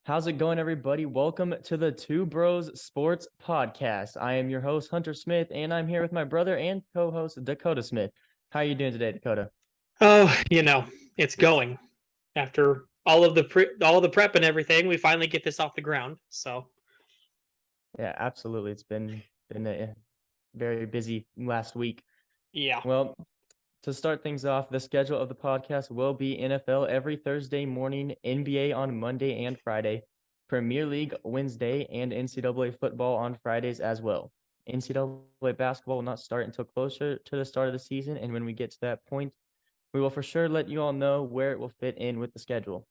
How's it going, everybody? Welcome to the Two Bros Sports Podcast. I am your host, Hunter Smith, and I'm here with my brother and co-host, Dakota Smith. How are you doing today, Dakota? Oh, it's going. After all the prep and everything, we finally get this off the ground. So, Yeah, absolutely. It's been a very busy last week. yeah. Well, to start things off, the schedule of the podcast will be NFL every Thursday morning, NBA on Monday and Friday, Premier League Wednesday, and NCAA football on Fridays as well. NCAA basketball will not start until closer to the start of the season, and when we get to that point, we will for sure let you all know where it will fit in with the schedule.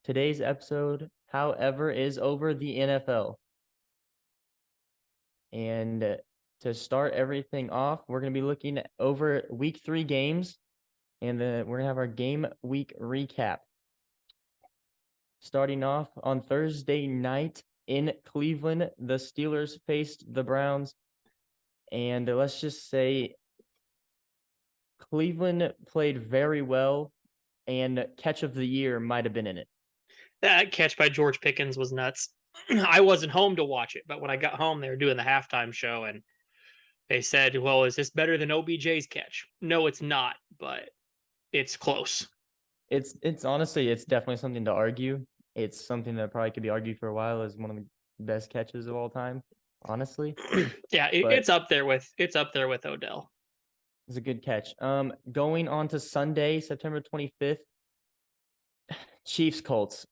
Today's episode, however, is over the NFL. And to start everything off, we're going to be looking over week 3 games, and we're going to have our game week recap. Starting off on Thursday night in Cleveland, the Steelers faced the Browns, and let's just say Cleveland played very well, and catch of the year might have been in it. That catch by George Pickens was nuts. I wasn't home to watch it, but when I got home, they were doing the halftime show and they said, well, is this better than OBJ's catch? No, it's not, but it's close. It's honestly, it's definitely something to argue. It's something that probably could be argued for a while as one of the best catches of all time, honestly. Yeah, it's up there with Odell. It's a good catch. Going on to Sunday, September 25th, Chiefs Colts.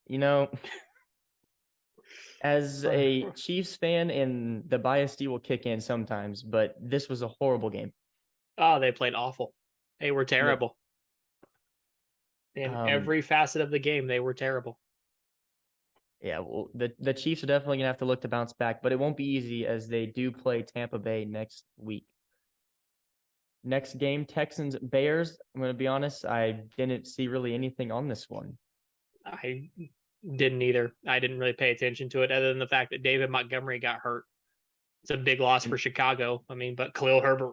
As a Chiefs fan, and the bias will kick in sometimes, but this was a horrible game. Oh, they played awful. They were terrible. In every facet of the game, they were terrible. Yeah, well, the Chiefs are definitely gonna have to look to bounce back, but it won't be easy as they do play Tampa Bay next week. Next game, Texans Bears. I'm gonna be honest, I didn't see really anything on this one. I didn't either. I didn't really pay attention to it other than the fact that David Montgomery got hurt. It's a big loss for Chicago. But Khalil Herbert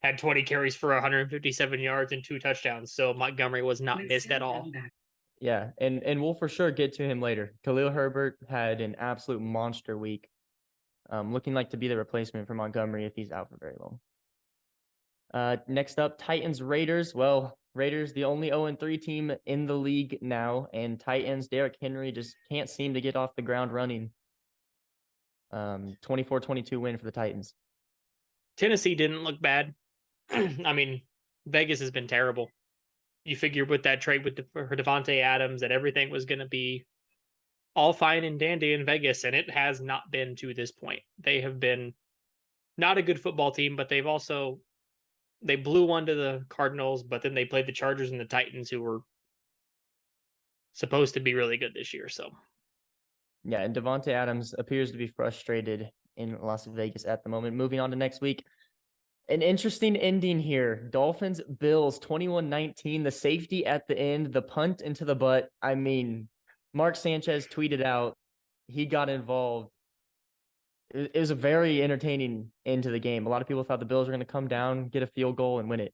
had 20 carries for 157 yards and 2 touchdowns. So Montgomery was not missed at all. Yeah, and we'll for sure get to him later. Khalil Herbert had an absolute monster week, looking like to be the replacement for Montgomery if he's out for very long. Next up, Titans Raiders. Well, Raiders, the only 0-3 team in the league now, and Titans, Derrick Henry just can't seem to get off the ground running. 24-22 win for the Titans. Tennessee didn't look bad. Vegas has been terrible. You figure with that trade for Devontae Adams that everything was going to be all fine and dandy in Vegas, and it has not been to this point. They have been not a good football team, but they blew one to the Cardinals, but then they played the Chargers and the Titans, who were supposed to be really good this year. So, yeah, and Devontae Adams appears to be frustrated in Las Vegas at the moment. Moving on to next week. An interesting ending here. Dolphins, Bills, 21-19. The safety at the end, the punt into the butt. Mark Sanchez tweeted out he got involved. It was a very entertaining end to the game. A lot of people thought the Bills were going to come down, get a field goal, and win it.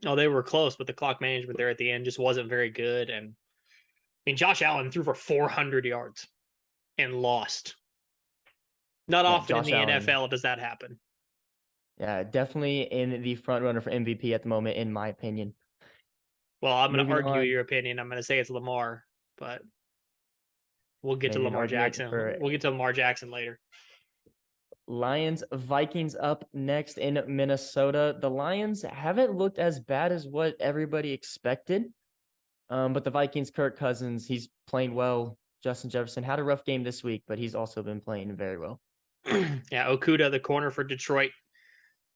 Oh, they were close, but the clock management there at the end just wasn't very good. And Josh Allen threw for 400 yards and lost. Not often in the NFL does that happen. Yeah, definitely in the front runner for MVP at the moment, in my opinion. Well, I'm going to argue your opinion. I'm going to say it's Lamar, but we'll get to Lamar Jackson. We'll get to Lamar Jackson later. Lions, Vikings up next in Minnesota. The Lions haven't looked as bad as what everybody expected. But the Vikings, Kirk Cousins, he's playing well. Justin Jefferson had a rough game this week, but he's also been playing very well. Yeah, Okudah, the corner for Detroit,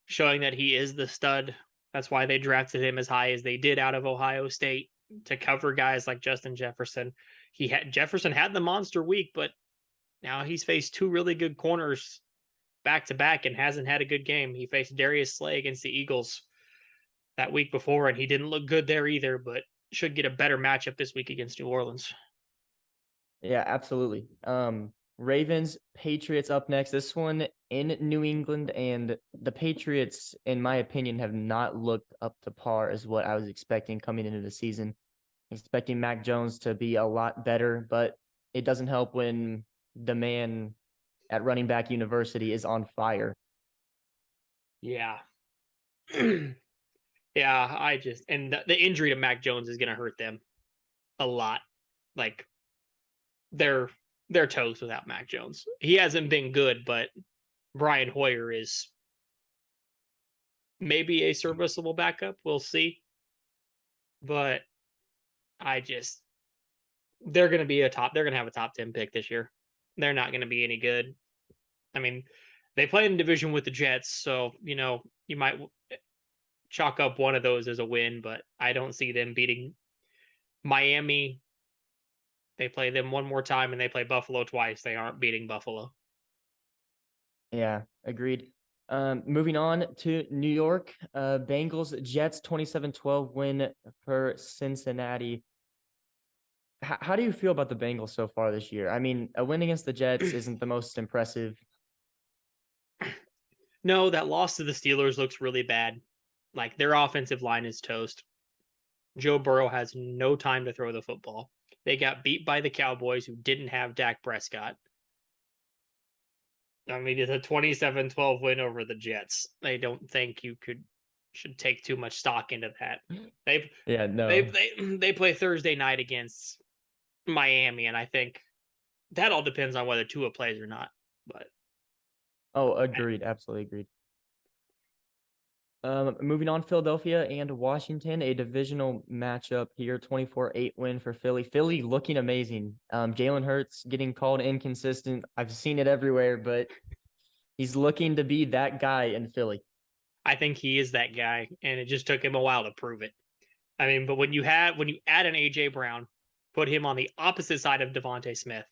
showing that he is the stud. That's why they drafted him as high as they did out of Ohio State, to cover guys like Justin Jefferson. Jefferson had the monster week, but now he's faced 2 really good corners back to back and hasn't had a good game. He faced Darius Slay against the Eagles that week before, and he didn't look good there either, but should get a better matchup this week against New Orleans. Yeah, absolutely. Ravens, Patriots up next. This one in New England, and the Patriots, in my opinion, have not looked up to par as what I was expecting coming into the season. Expecting Mac Jones to be a lot better, but it doesn't help when the man at running back university is on fire. Yeah. Yeah, and the injury to Mac Jones is going to hurt them a lot. Like they're they're toast without Mac Jones. He hasn't been good, but Brian Hoyer is maybe a serviceable backup. We'll see. But I just they're going to be they're going to have a top 10 pick this year. They're not going to be any good. I mean, they play in division with the Jets, so, you might chalk up one of those as a win, but I don't see them beating Miami. They play them one more time and they play Buffalo twice. They aren't beating Buffalo. Yeah, agreed. Moving on to New York, Bengals Jets 27-12 win for Cincinnati. How do you feel about the Bengals so far this year? I mean, a win against the Jets isn't the most impressive. No, that loss to the Steelers looks really bad. Like their offensive line is toast. Joe Burrow has no time to throw the football. They got beat by the Cowboys, who didn't have Dak Prescott. I mean, it's a 27-12 win over the Jets. I don't think you should take too much stock into that. They've Yeah, they no. they play Thursday night against Miami, and I think that all depends on whether Tua plays or not. But Oh, agreed. Absolutely agreed. Moving on, Philadelphia and Washington, a divisional matchup here, 24-8 win for Philly. Philly looking amazing. Jalen Hurts getting called inconsistent. I've seen it everywhere, but he's looking to be that guy in Philly. I think he is that guy, and it just took him a while to prove it. I mean, but when you add an AJ Brown, put him on the opposite side of Devontae Smith,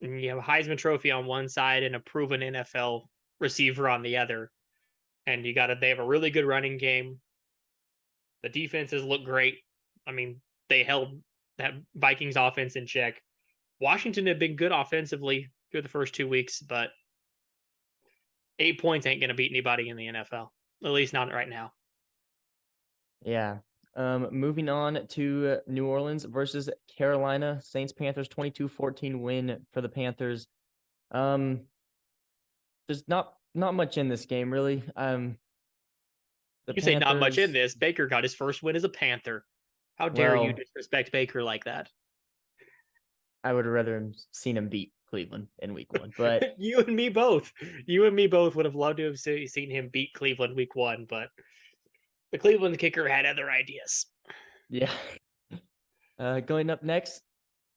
and you have a Heisman Trophy on one side and a proven NFL receiver on the other, and they have a really good running game. The defenses look great. I mean, they held that Vikings offense in check. Washington had been good offensively through the first 2 weeks, but 8 points ain't going to beat anybody in the NFL, at least not right now. Yeah. Moving on to New Orleans versus Carolina. Saints Panthers 22-14 win for the Panthers. There's not much in this game really. The You say not much in Panthers, this. Baker got his first win as a Panther. How dare you well, disrespect Baker like that? I would have rather seen him beat Cleveland in week 1, but You and me both. You and me both would have loved to have seen him beat Cleveland week 1, but the Cleveland kicker had other ideas. yeah. Going up next,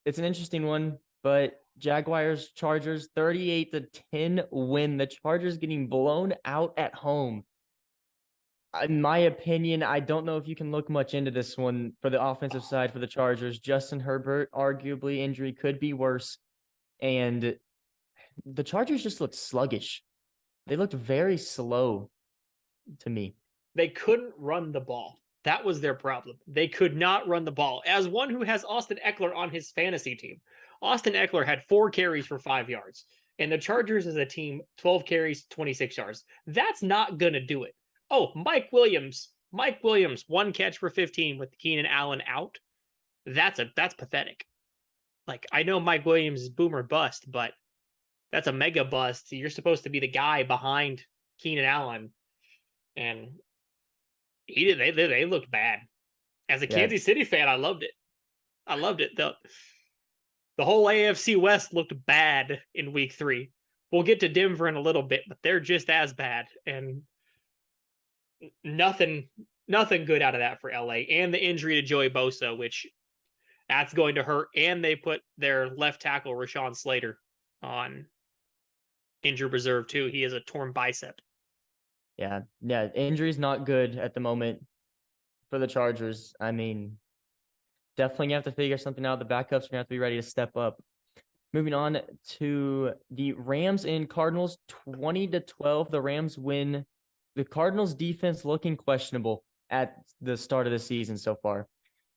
it's an interesting one, but Jaguars Chargers 38-10 win. The Chargers getting blown out at home. In my opinion, I don't know if you can look much into this one for the offensive side for the Chargers. Justin Herbert, arguably injury could be worse. And the Chargers just looked sluggish. They looked very slow to me. They couldn't run the ball. That was their problem. They could not run the ball. As one who has Austin Eckler on his fantasy team, Austin Eckler had 4 carries for 5 yards. And the Chargers as a team, 12 carries, 26 yards. That's not going to do it. Oh, Mike Williams, 1 catch for 15 with Keenan Allen out. That's pathetic. Like, I know Mike Williams is boomer bust, but that's a mega bust. You're supposed to be the guy behind Keenan Allen. And they looked bad. As a Yeah, Kansas City fan, I loved it. The whole AFC West looked bad in week 3. We'll get to Denver in a little bit, but they're just as bad. And nothing good out of that for LA. And the injury to Joey Bosa, which that's going to hurt. And they put their left tackle, Rashawn Slater, on injured reserve too. He has a torn bicep. yeah. Injury's not good at the moment for the Chargers. I mean, definitely gonna have to figure something out. The backups are gonna have to be ready to step up. Moving on to the Rams and Cardinals, 20-12. The Rams win. The Cardinals defense looking questionable at the start of the season so far.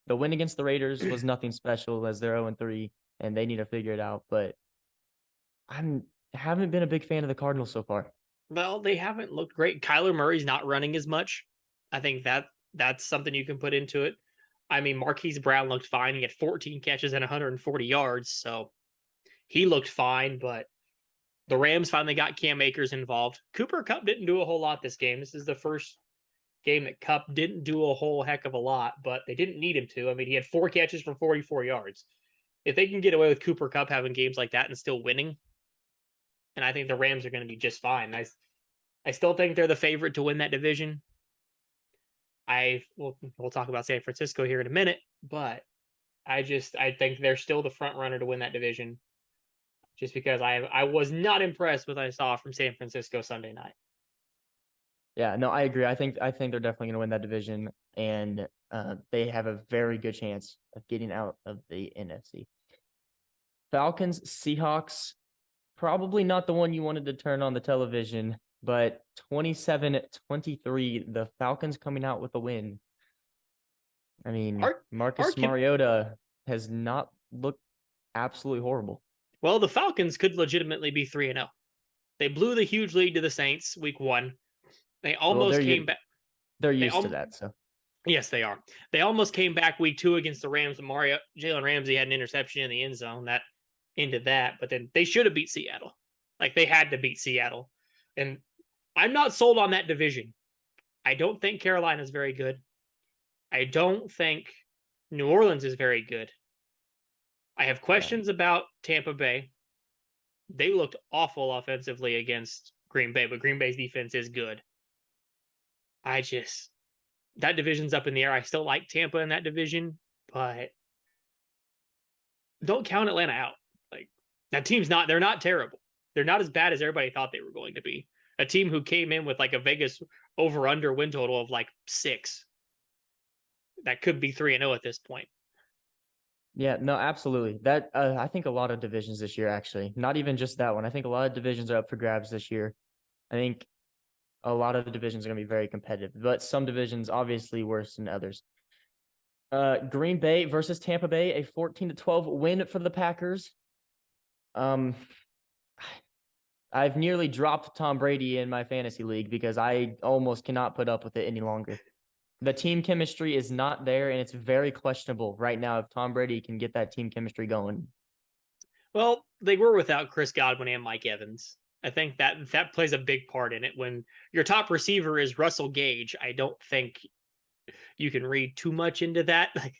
The win against the Raiders was nothing special as they're 0-3 and they need to figure it out. But haven't been a big fan of the Cardinals so far. Well, they haven't looked great. Kyler Murray's not running as much. I think that's something you can put into it. I mean, Marquise Brown looked fine. He had 14 catches and 140 yards, so he looked fine, but the Rams finally got Cam Akers involved. Cooper Kupp didn't do a whole lot this game. This is the first game that Kupp didn't do a whole heck of a lot, but they didn't need him to. I mean, he had 4 catches for 44 yards. If they can get away with Cooper Kupp having games like that and still winning, and I think the Rams are going to be just fine. I still think they're the favorite to win that division. We'll talk about San Francisco here in a minute, but I think they're still the front runner to win that division. Just because I was not impressed with what I saw from San Francisco Sunday night. Yeah, no, I agree. I think they're definitely going to win that division, and they have a very good chance of getting out of the NFC. Falcons, Seahawks, probably not the one you wanted to turn on the television, but 27-23, the Falcons coming out with a win. I mean, Marcus Mariota has not looked absolutely horrible. Well, the Falcons could legitimately be 3-0. They blew the huge lead to the Saints week 1. They almost came back. They're used to that, so. Yes, they are. They almost came back week 2 against the Rams. Jalen Ramsey had an interception in the end zone that ended that, but then they should have beat Seattle. Like, they had to beat Seattle. And I'm not sold on that division. I don't think Carolina is very good. I don't think New Orleans is very good. I have questions about Tampa Bay. They looked awful offensively against Green Bay, but Green Bay's defense is good. That division's up in the air. I still like Tampa in that division, but don't count Atlanta out. Like, that team's they're not terrible. They're not as bad as everybody thought they were going to be. A team who came in with like a Vegas over-under win total of like 6. That could be 3-0 at this point. Yeah, no, absolutely. That I think a lot of divisions this year, actually, not even just that one. I think a lot of divisions are up for grabs this year. I think a lot of the divisions are going to be very competitive, but some divisions obviously worse than others. Green Bay versus Tampa Bay, a 14-12 win for the Packers. I've nearly dropped Tom Brady in my fantasy league because I almost cannot put up with it any longer. The team chemistry is not there, and it's very questionable right now if Tom Brady can get that team chemistry going. Well, they were without Chris Godwin and Mike Evans. I think that plays a big part in it. When your top receiver is Russell Gage, I don't think you can read too much into that. Like,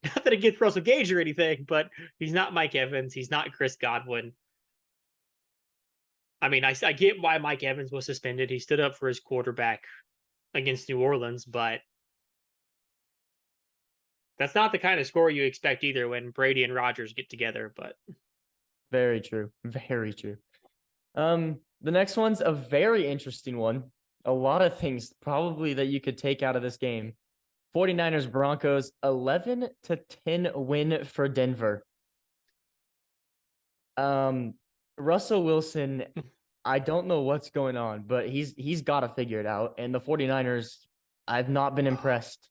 not that against Russell Gage or anything, but he's not Mike Evans. He's not Chris Godwin. I mean, I get why Mike Evans was suspended. He stood up for his quarterback against New Orleans, but that's not the kind of score you expect either when Brady and Rodgers get together. But very true. Very true. The next one's a very interesting one. A lot of things probably that you could take out of this game. 49ers Broncos 11-10 win for Denver. Russell Wilson, I don't know what's going on, but he's got to figure it out. And the 49ers, I've not been impressed.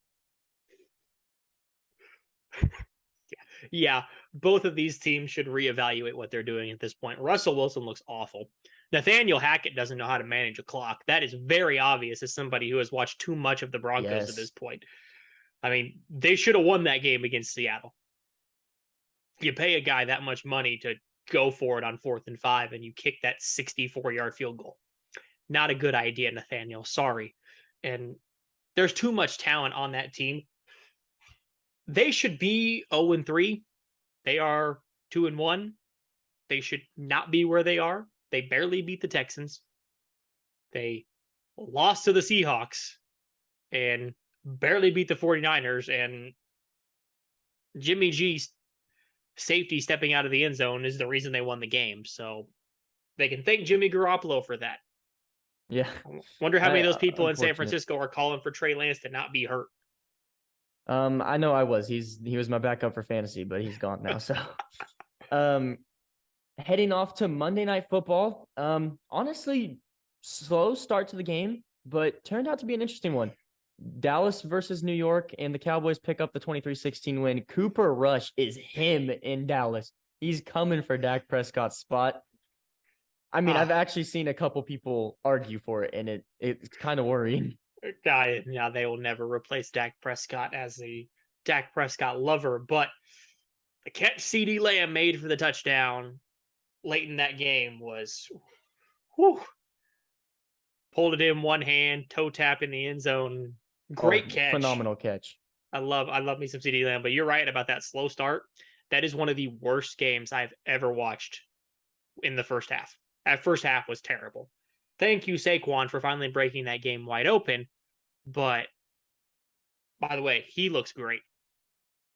Yeah, both of these teams should reevaluate what they're doing at this point. Russell Wilson looks awful. Nathaniel Hackett doesn't know how to manage a clock. That is very obvious as somebody who has watched too much of the Broncos at this point. I mean, they should have won that game against Seattle. You pay a guy that much money to go for it on 4th and 5, and you kick that 64-yard field goal. Not a good idea, Nathaniel. Sorry. And there's too much talent on that team. They should be 0-3. They are 2-1. They should not be where they are. They barely beat the Texans. They lost to the Seahawks and barely beat the 49ers. And Jimmy G's safety stepping out of the end zone is the reason they won the game. So they can thank Jimmy Garoppolo for that. Yeah. Wonder how many of those people in San Francisco are calling for Trey Lance to not be hurt. I know I was. He was my backup for fantasy, but he's gone now. So, heading off to Monday Night Football. Honestly, slow start to the game, but turned out to be an interesting one. Dallas versus New York, and the Cowboys pick up the 23-16 win. Cooper Rush is him in Dallas. He's coming for Dak Prescott's spot. I mean, I've actually seen a couple people argue for it, and it's kind of worrying. Yeah, they will never replace Dak Prescott as the Dak Prescott lover, but the catch CeeDee Lamb made for the touchdown late in that game was, whew, pulled it in one hand, toe tap in the end zone. Oh, Great catch. phenomenal catch. I love me some CeeDee Lamb, but you're right about that slow start. That is one of the worst games I've ever watched in the first half. That first half was terrible. Thank you, Saquon, for finally breaking that game wide open. But by the way, he looks great.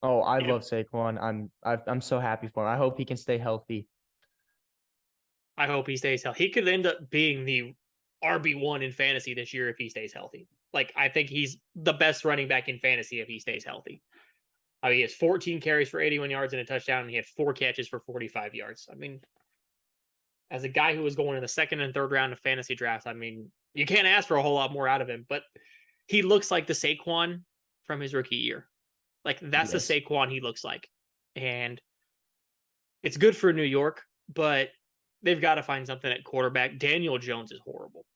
Oh, I love Saquon. I'm so happy for him. I hope he can stay healthy. I hope he stays healthy. He could end up being the RB1 in fantasy this year if he stays healthy. Like, I think he's the best running back in fantasy if he stays healthy. I mean, he has 14 carries for 81 yards and a touchdown, and he had 4 catches for 45 yards. I mean, as a guy who was going in the second and third round of fantasy drafts, I mean, you can't ask for a whole lot more out of him, but he looks like the Saquon from his rookie year. Like, that's the Saquon he looks like. And it's good for New York, but they've got to find something at quarterback. Daniel Jones is horrible.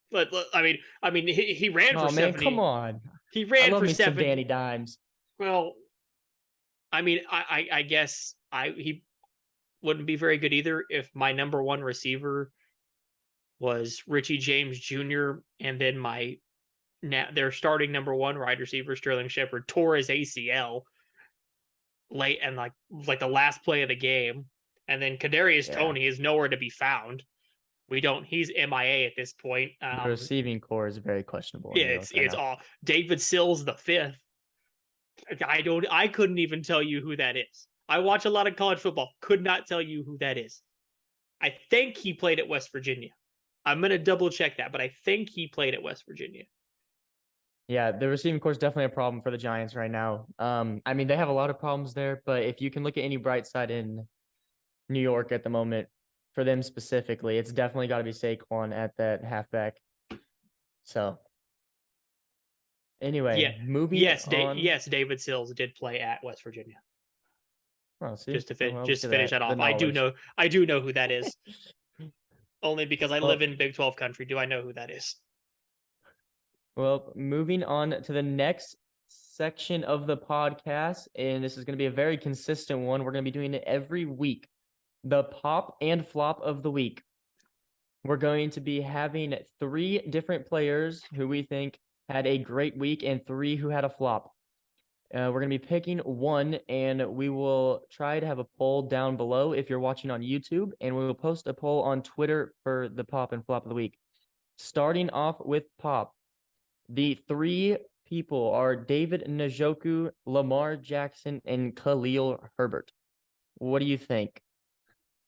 But I mean, he ran for 70. Come on. He ran I love for me 70. some Danny Dimes. Well, I mean, I guess he wouldn't be very good either if my number one receiver was Richie James Jr. and then their starting number one wide receiver Sterling Shepard tore his ACL late and like the last play of the game, and then Kadarius Toney is nowhere to be found. He's MIA at this point. The receiving core is very questionable. Yeah, it's all David Sills the fifth. I couldn't even tell you who that is. I watch a lot of college football. Could not tell you who that is. I think he played at West Virginia. I'm going to double check that, but I think he played at West Virginia. Yeah, the receiving core is definitely a problem for the Giants right now. I mean, they have a lot of problems there, but if you can look at any bright side in New York at the moment, for them specifically, it's definitely got to be Saquon at that halfback. So, anyway, moving on. Yes, David Sills did play at West Virginia. Oh, see? Just to finish that off, I do know who that is. Only because I live in Big 12 country do I know who that is. Well, moving on to the next section of the podcast, and this is going to be a very consistent one. We're going to be doing it every week. The pop and flop of the week. We're going to be having 3 different players who we think had a great week and 3 who had a flop. We're going to be picking one, and we will try to have a poll down below if you're watching on YouTube, and we will post a poll on Twitter for the pop and flop of the week. Starting off with pop, the 3 people are David Njoku, Lamar Jackson, and Khalil Herbert. What do you think?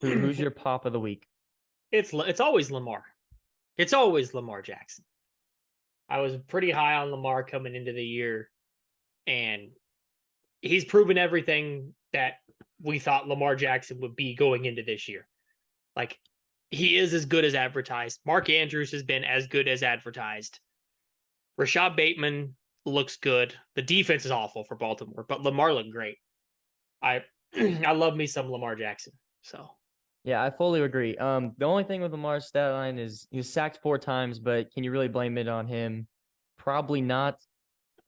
Who's your pop of the week? It's always Lamar. It's always Lamar Jackson. I was pretty high on Lamar coming into the year, and he's proven everything that we thought Lamar Jackson would be going into this year. Like, he is as good as advertised. Mark Andrews has been as good as advertised. Rashad Bateman looks good. The defense is awful for Baltimore, but Lamar looked great. I love me some Lamar Jackson. So yeah, I fully agree. The only thing with Lamar's stat line is he was sacked 4 times, but can you really blame it on him? Probably not.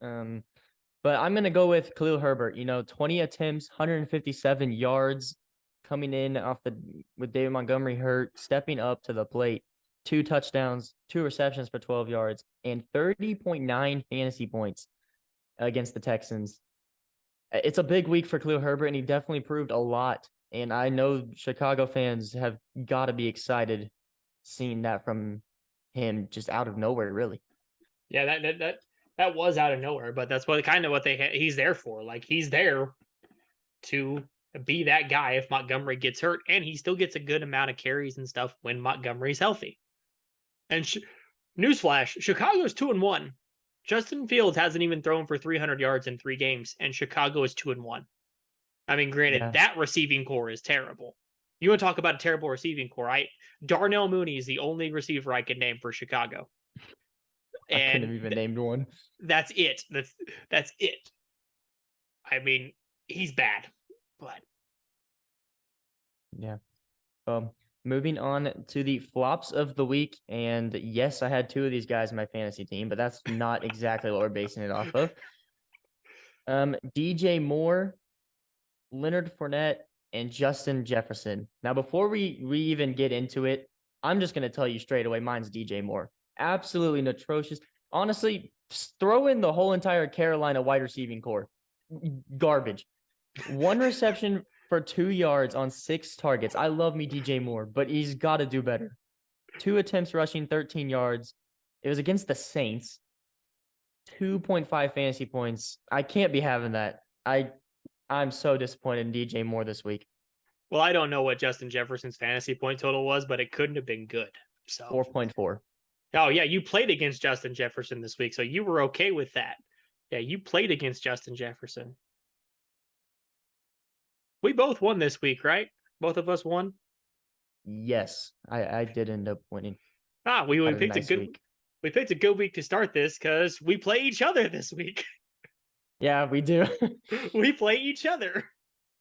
But I'm gonna go with Khalil Herbert. 20 attempts, 157 yards, coming in with David Montgomery hurt, stepping up to the plate. 2 touchdowns, 2 receptions for 12 yards, and 30.9 fantasy points against the Texans. It's a big week for Khalil Herbert, and he definitely proved a lot. And I know Chicago fans have got to be excited seeing that from him just out of nowhere, really. Yeah, that was out of nowhere, but that's what he's there for. Like, he's there to be that guy if Montgomery gets hurt, and he still gets a good amount of carries and stuff when Montgomery's healthy. And newsflash, Chicago's 2-1. Justin Fields hasn't even thrown for 300 yards in 3 games, and Chicago is 2-1. I mean, granted, that receiving core is terrible. You want to talk about a terrible receiving core? Darnell Mooney is the only receiver I can name for Chicago. I couldn't have even named one. That's it. That's it. I mean, he's bad, but yeah. Moving on to the flops of the week, and yes, I had 2 of these guys in my fantasy team, but that's not exactly what we're basing it off of. DJ Moore, Leonard Fournette, and Justin Jefferson. Now, before we even get into it, I'm just gonna tell you straight away, mine's DJ Moore. Absolutely atrocious. Honestly, throw in the whole entire Carolina wide receiving core. Garbage. One reception for 2 yards on 6 targets. I love me DJ Moore, but he's got to do better. 2 attempts rushing, 13 yards. It was against the Saints. 2.5 fantasy points. I can't be having that. I'm so disappointed in DJ Moore this week. Well, I don't know what Justin Jefferson's fantasy point total was, but it couldn't have been good. So 4.4. Oh yeah, you played against Justin Jefferson this week, so you were okay with that. Yeah, you played against Justin Jefferson. We both won this week, right? Both of us won. Yes, I did end up winning. We Had a picked nice a good week. we picked a good week to start this because we play each other this week. Yeah, we do. We play each other.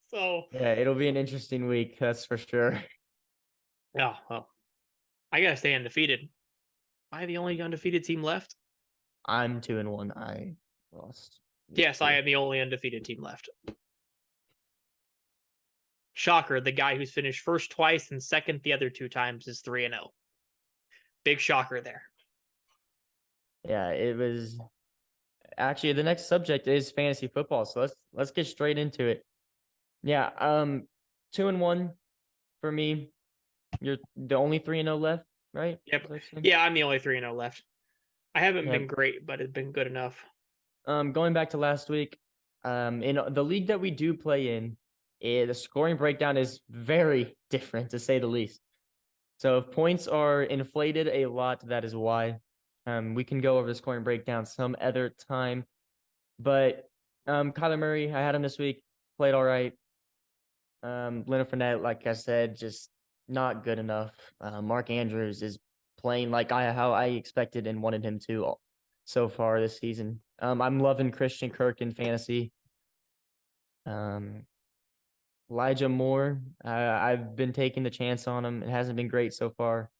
So Yeah, it'll be an interesting week, that's for sure. oh well, I gotta stay undefeated. Am I the only undefeated team left? I'm 2-1. I lost. Yes, I am the only undefeated team left. Shocker, the guy who's finished first twice and second the other 2 times is 3-0. Big shocker there. Yeah, it was actually the next subject is fantasy football. So let's get straight into it. Yeah, 2-1 for me. You're the only 3-0 left, right? Yep. Yeah, I'm the only 3-0 left. I haven't Yep. been great, but it's been good enough. Going back to last week, in the league that we do play in, the scoring breakdown is very different to say the least. So if points are inflated a lot, that is why. We can go over the scoring breakdown some other time. But Kyler Murray, I had him this week, played all right. Leonard Fournette, like I said, just not good enough. Mark Andrews is playing like how I expected and wanted him to so far this season. I'm loving Christian Kirk in fantasy. Elijah Moore, I've been taking the chance on him. It hasn't been great so far.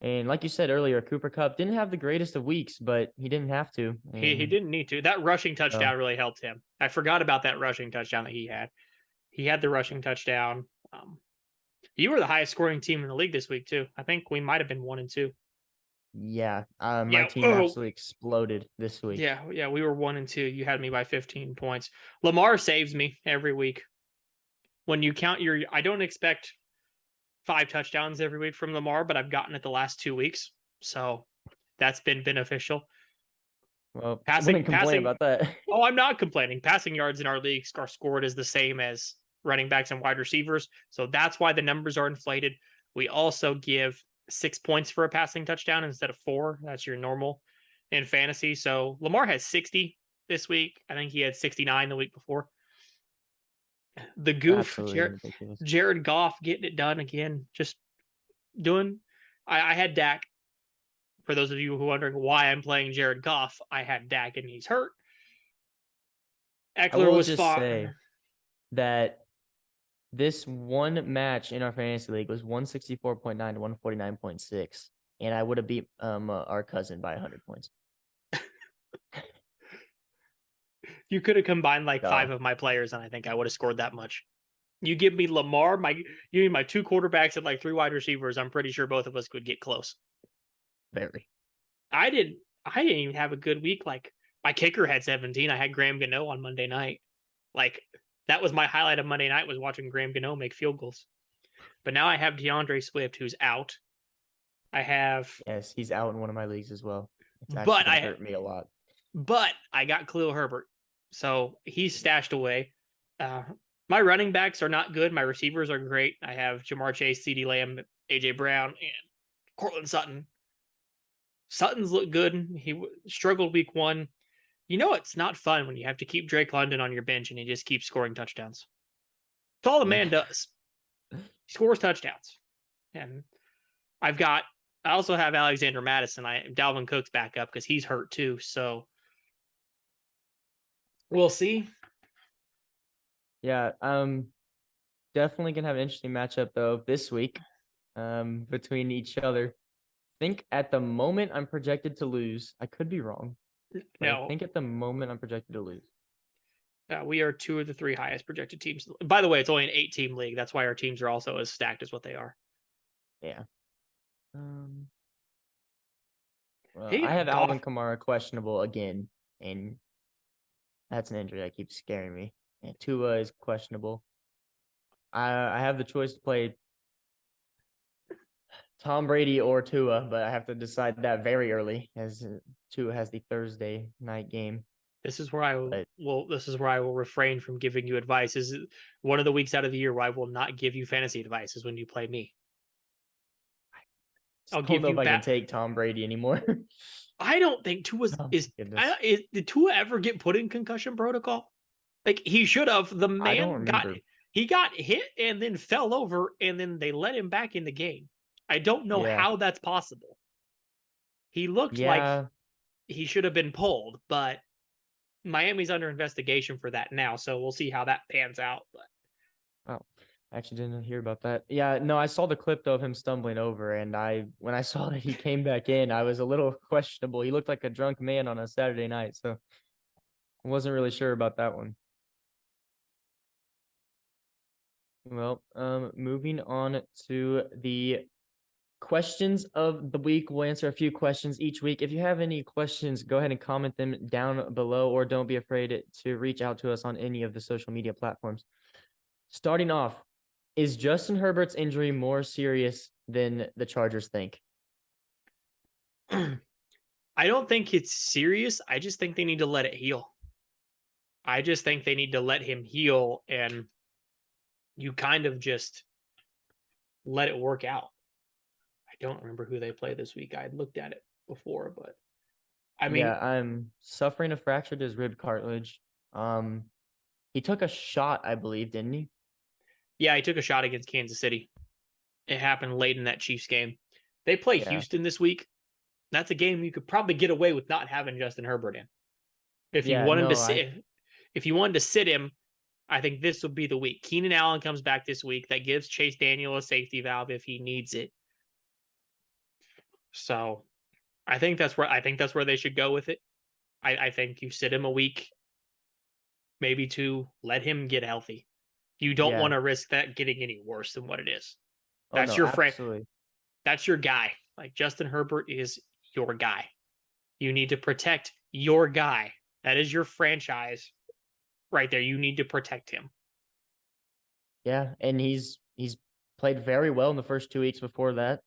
And like you said earlier, Cooper Kupp didn't have the greatest of weeks, but he didn't have to. He didn't need to. That rushing touchdown really helped him. I forgot about that rushing touchdown that he had. He had the rushing touchdown. You were the highest scoring team in the league this week too. I think we might have been 1-2. Yeah, my team absolutely exploded this week. Yeah, we were 1-2. You had me by 15 points. Lamar saves me every week. When you count I don't expect 5 touchdowns every week from Lamar, but I've gotten it the last 2 weeks. So that's been beneficial. Well, I wouldn't complain about that. Oh, I'm not complaining. Passing yards in our league are scored as the same as running backs and wide receivers. So that's why the numbers are inflated. We also give 6 points for a passing touchdown instead of 4. That's your normal in fantasy. So Lamar has 60 this week. I think he had 69 the week before. The goof, Jared Goff getting it done again. Just doing. I had Dak. For those of you who are wondering why I'm playing Jared Goff, I had Dak and he's hurt. Eckler was just say that this one match in our fantasy league was 164.9 to 149.6, and I would have beat our cousin by 100 points. You could have combined like 5 of my players, and I think I would have scored that much. You give me Lamar, you give me my 2 quarterbacks and like 3 wide receivers. I'm pretty sure both of us could get close. Very. I didn't even have a good week. Like my kicker had 17. I had Graham Gano on Monday night. Like that was my highlight of Monday night was watching Graham Gano make field goals. But now I have DeAndre Swift, who's out. Yes, he's out in one of my leagues as well. It's actually hurt me a lot. But I got Khalil Herbert, so he's stashed away. My running backs are not good. My receivers are great. I have Jamar Chase, CeeDee Lamb, AJ Brown, and Courtland Sutton. Sutton's looked good. He struggled week 1. You know it's not fun when you have to keep Drake London on your bench and he just keeps scoring touchdowns. That's all the man does. He scores touchdowns. And I also have Alexander Madison. Dalvin Cook's back up because he's hurt too. So we'll see. Yeah, definitely gonna have an interesting matchup though this week, between each other. I think at the moment I'm projected to lose. I could be wrong. No, I think at the moment I'm projected to lose. We are 2 of the 3 highest projected teams. By the way, it's only an 8-team league. That's why our teams are also as stacked as what they are. Yeah. Um, Hey, I have Goff. Alvin Kamara questionable again, and that's an injury that keeps scaring me. And Tua is questionable. I have the choice to play Tom Brady or Tua, but I have to decide that very early as Tua has the Thursday night game. This is where I But will. This is where I will refrain from giving you advice. Is one of the weeks out of the year where I will not give you fantasy advice is when you play me. I'll I don't give know if you I can back. take Tom Brady anymore. I don't think Tua's Oh is. my goodness. Did Tua ever get put in concussion protocol? Like he should have. The I don't man got remember. he got hit and then fell over and then they let him back in the game. I don't know Yeah. how that's possible. He looked like Yeah. he should have been pulled, but Miami's under investigation for that now, so we'll see how that pans out. But Oh, I actually didn't hear about that. Yeah, no, I saw the clip though of him stumbling over, and when I saw that he came back in, I was a little questionable. He looked like a drunk man on a Saturday night, so I wasn't really sure about that one. Well, moving on to the questions of the week. We'll answer a few questions each week. If you have any questions, go ahead and comment them down below, or don't be afraid to reach out to us on any of the social media platforms. Starting off, is Justin Herbert's injury more serious than the Chargers think? I don't think it's serious. I just think they need to let it heal. I just think they need to let him heal and you kind of just let it work out. I don't remember who they play this week. I had looked at it before, but I Yeah, mean, I'm suffering a fractured his rib cartilage. He took a shot, I believe, didn't he? yeah, he took a shot against Kansas City. It happened late in that Chiefs game. They play Yeah. Houston this week. That's a game you could probably get away with not having Justin Herbert in. If you Yeah, wanted to no, I sit, if you wanted to sit him, I think this will be the week. Keenan Allen comes back this week. That gives Chase Daniel a safety valve if he needs it. So I think that's where they should go with it. I think you sit him a week, maybe two, let him get healthy. You don't yeah. want to risk that getting any worse than what it is. Oh That's no, your friend. absolutely. That's your guy. Like Justin Herbert is your guy. You need to protect your guy. That is your franchise right there. You need to protect him. Yeah, and he's played very well in the first 2 weeks before that.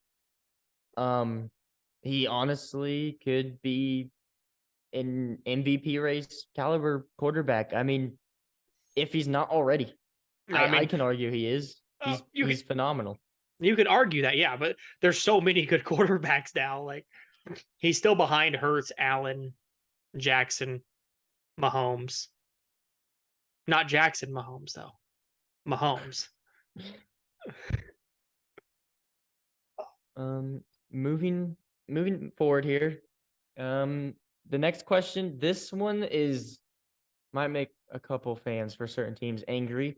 He honestly could be an MVP race caliber quarterback. I mean, if he's not already, I I mean, can argue he is. you could He's phenomenal. you could argue that, yeah, but there's so many good quarterbacks now. Like he's still behind Hurts, Allen, Jackson, Mahomes. Not Jackson Mahomes though. Mahomes. Um, moving moving forward here. The next question, this one is might make a couple fans for certain teams angry,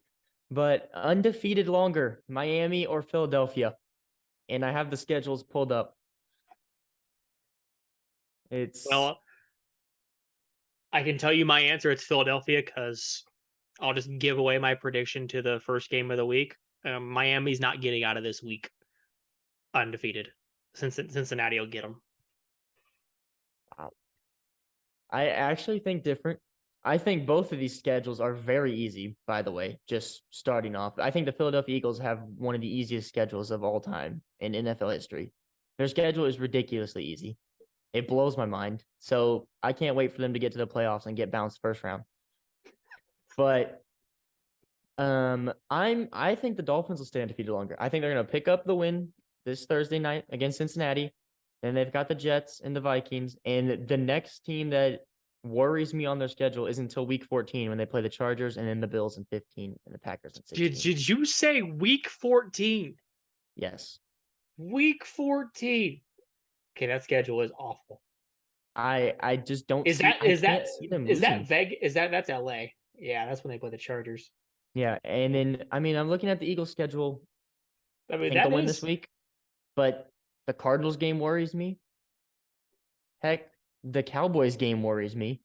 but undefeated longer, Miami or Philadelphia? And I have the schedules pulled up. It's Well, I can tell you my answer. It's Philadelphia because I'll just give away my prediction to the first game of the week. Miami's not getting out of this week undefeated. Cincinnati will get them. wow. I actually think different. I think both of these schedules are very easy, by the way, just starting off. I think the Philadelphia Eagles have one of the easiest schedules of all time in NFL history. Their schedule is ridiculously easy. It blows my mind. So I can't wait for them to get to the playoffs and get bounced first round. But I think the Dolphins will stay undefeated longer. I think they're gonna pick up the win this Thursday night against Cincinnati. Then they've got the Jets and the Vikings. And the next team that worries me on their schedule is until week 14 when they play the Chargers and then the Bills in 15 and the Packers in Did 16. did you say week 14? Yes. Week 14. Okay, that schedule is awful. I just don't Is see that I is can't that see them is that losing. Veg? Is that's LA? Yeah, that's when they play the Chargers. Yeah. And then I mean I'm looking at the Eagles schedule. I I mean, think that they'll win this is week, but the Cardinals game worries me. Heck, the Cowboys game worries me.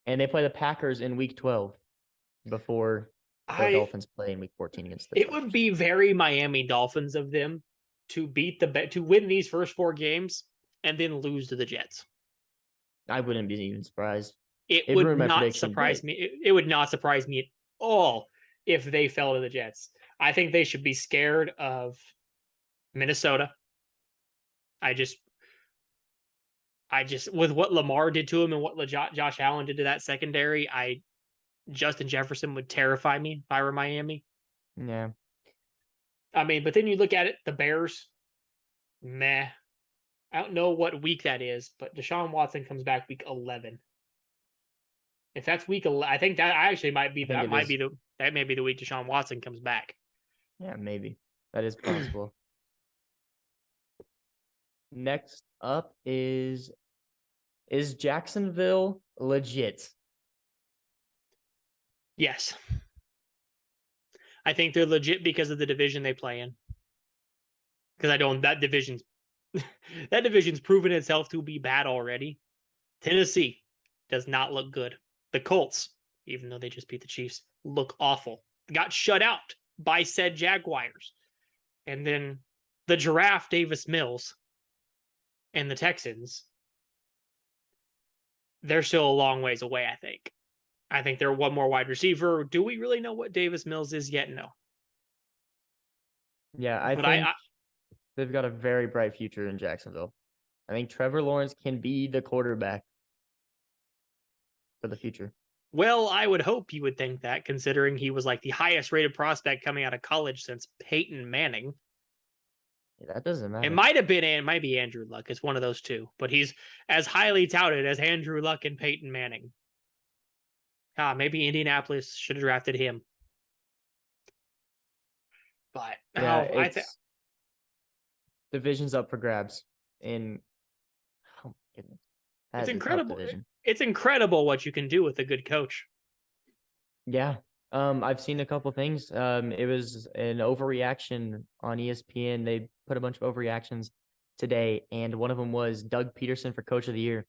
And they play the Packers in week 12. before the I Dolphins play in Week 14 against the It would Chargers. be very Miami Dolphins of them to win these first 4 games and then lose to the Jets. I wouldn't be even surprised. It It would ruined my not prediction, but surprise me. It would not surprise me at all if they fell to the Jets. I think they should be scared of Minnesota. I just with what Lamar did to him and what Josh Allen did to that secondary, Justin Jefferson would terrify me if I were Miami. yeah. I mean, but then you look at it, the Bears, meh. I don't know what week that is, but Deshaun Watson comes back week 11. If that's week 11, I think that actually might be I think it is. that may be the week Deshaun Watson comes back. Yeah, maybe. That is possible. Next up is Jacksonville legit? Yes. I think they're legit because of the division they play in. Because that division's proven itself to be bad already. Tennessee does not look good. The Colts, even though they just beat the Chiefs, look awful. Got shut out by said Jaguars. And then the Giraffe Davis Mills and the Texans, they're still a long ways away, I think. I think they're one more wide receiver. Do we really know what Davis Mills is yet? No. Yeah, I But think they've got a very bright future in Jacksonville. I think Trevor Lawrence can be the quarterback for the future. Well, I would hope you would think that, considering he was like the highest rated prospect coming out of college since Peyton Manning. Yeah, that doesn't matter. It might be Andrew Luck. It's one of those two, but he's as highly touted as Andrew Luck and Peyton Manning. Maybe Indianapolis should have drafted him. But Yeah, division's up for grabs. And oh my goodness, it's that's a tough incredible. division. It's incredible what you can do with a good coach. Yeah. I've seen a couple things. It was an overreaction on ESPN. They put a bunch of overreactions today, and one of them was Doug Peterson for Coach of the Year.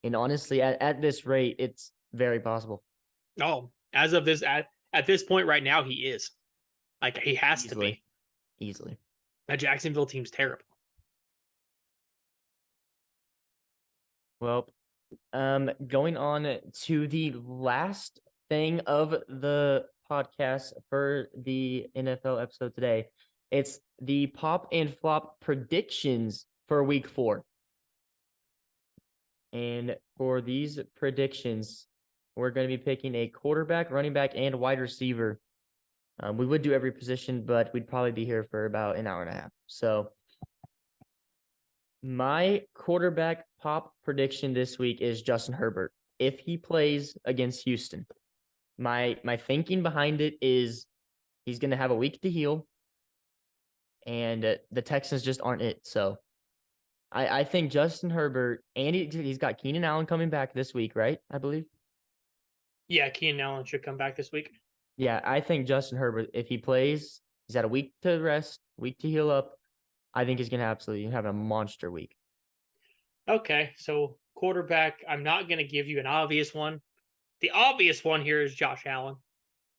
And honestly, at this rate, it's very possible. Oh, as of this at this point right now, he is. Like he has to be. Easily. That Jacksonville team's terrible. Well, going on to the last thing of the podcast for the NFL episode today. It's the pop and flop predictions for week 4. And for these predictions, we're going to be picking a quarterback, running back, and wide receiver. We would do every position, but we'd probably be here for about an hour and a half. So my quarterback pop prediction this week is Justin Herbert. If he plays against Houston, my thinking behind it is he's going to have a week to heal, and the Texans just aren't it. So I think Justin Herbert, and he's got Keenan Allen coming back this week, right? I believe. Yeah, Keenan Allen should come back this week. Yeah, I think Justin Herbert, if he plays, he's had a week to rest, week to heal up. I think he's going to absolutely have a monster week. Okay, so quarterback, I'm not going to give you an obvious one. The obvious one here is Josh Allen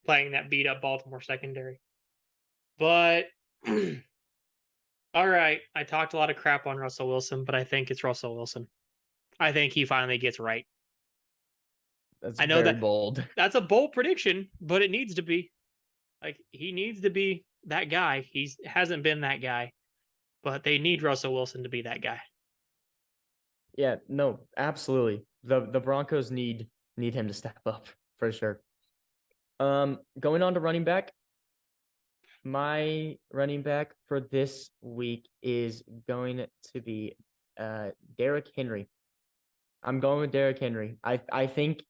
playing that beat up Baltimore secondary. But all right, I talked a lot of crap on Russell Wilson, but I think it's Russell Wilson. I think he finally gets right. That's I know very bold. That's a bold prediction, but it needs to be. Like he needs to be that guy. He hasn't been that guy, but they need Russell Wilson to be that guy. Yeah, no, absolutely. The Broncos need him to step up for sure. Going on to running back. My running back for this week is going to be Derrick Henry. I'm going with Derrick Henry. I think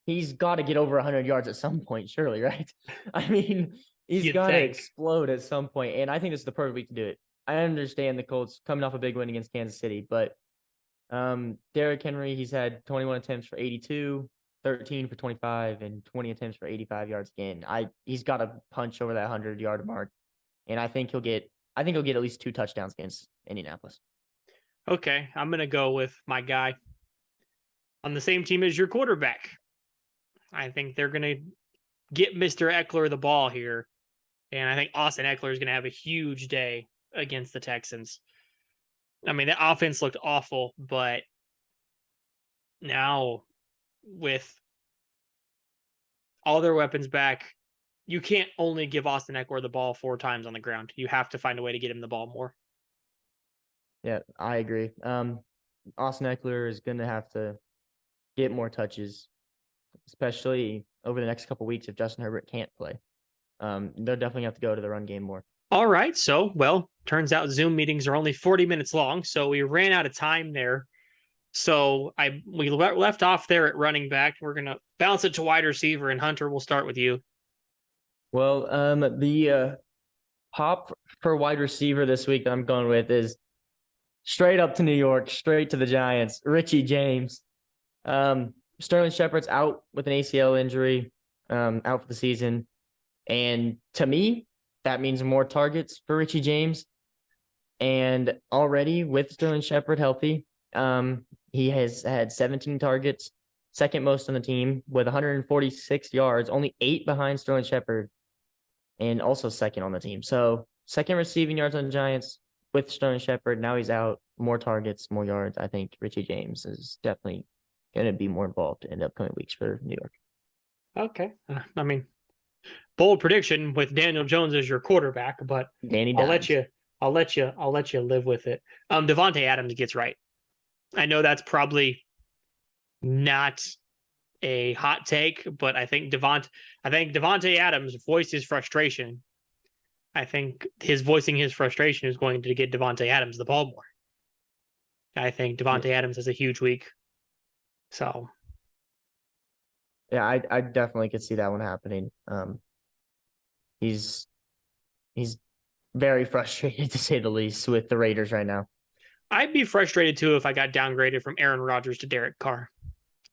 he's got to get over 100 yards at some point, surely, right? I mean, he's got to explode at some point, and I think this is the perfect week to do it. I understand the Colts coming off a big win against Kansas City, but Derrick Henry, he's had 21 attempts for 82, 13 for 25, and 20 attempts for 85 yards again. He's got to punch over that 100-yard mark, and I think he'll get at least 2 touchdowns against Indianapolis. Okay, I'm gonna go with my guy on the same team as your quarterback. I think they're gonna get Mr. Eckler the ball here. And I think Austin Eckler is going to have a huge day against the Texans. I mean, the offense looked awful, but now with all their weapons back, you can't only give Austin Eckler the ball 4 times on the ground. You have to find a way to get him the ball more. Yeah, I agree. Austin Eckler is going to have to get more touches, especially over the next couple weeks if Justin Herbert can't play. They'll definitely have to go to the run game more. All right. So, well, turns out Zoom meetings are only 40 minutes long, so we ran out of time there. So we left off there at running back. We're gonna bounce it to wide receiver, and Hunter, we'll start with you. Well, the pop for wide receiver this week that I'm going with is straight up to New York, straight to the Giants. Richie James. Sterling Shepard's out with an ACL injury, out for the season. And to me, that means more targets for Richie James. And already with Sterling Shepard healthy, he has had 17 targets, second most on the team with 146 yards, only 8 behind Sterling Shepard, and also second on the team. So second receiving yards on the Giants with Sterling Shepard. Now he's out, more targets, more yards. I think Richie James is definitely going to be more involved in the upcoming weeks for New York. Okay. I mean, bold prediction with Daniel Jones as your quarterback, but Danny I'll Dimes. let you live with it. Devontae Adams gets right. I know that's probably not a hot take, but I think Devontae Adams voiced his frustration. I think his voicing his frustration is going to get Devontae Adams the ball more. I think Devontae Adams has a huge week. So yeah, I definitely could see that one happening. He's very frustrated to say the least with the Raiders right now. I'd be frustrated too if I got downgraded from Aaron Rodgers to Derek Carr.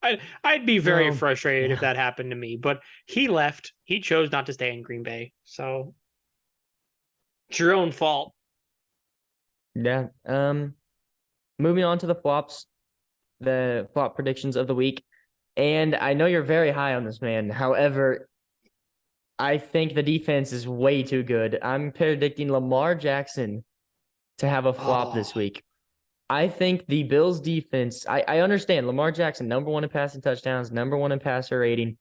I'd be very frustrated if that happened to me, but he left. He chose not to stay in Green Bay. So it's your own fault. Yeah. Moving on to the flops, the flop predictions of the week. And I know you're very high on this man. However, I think the defense is way too good. I'm predicting Lamar Jackson to have a flop this week. I think the Bills defense, I understand Lamar Jackson, number 1 in passing touchdowns, number 1 in passer rating,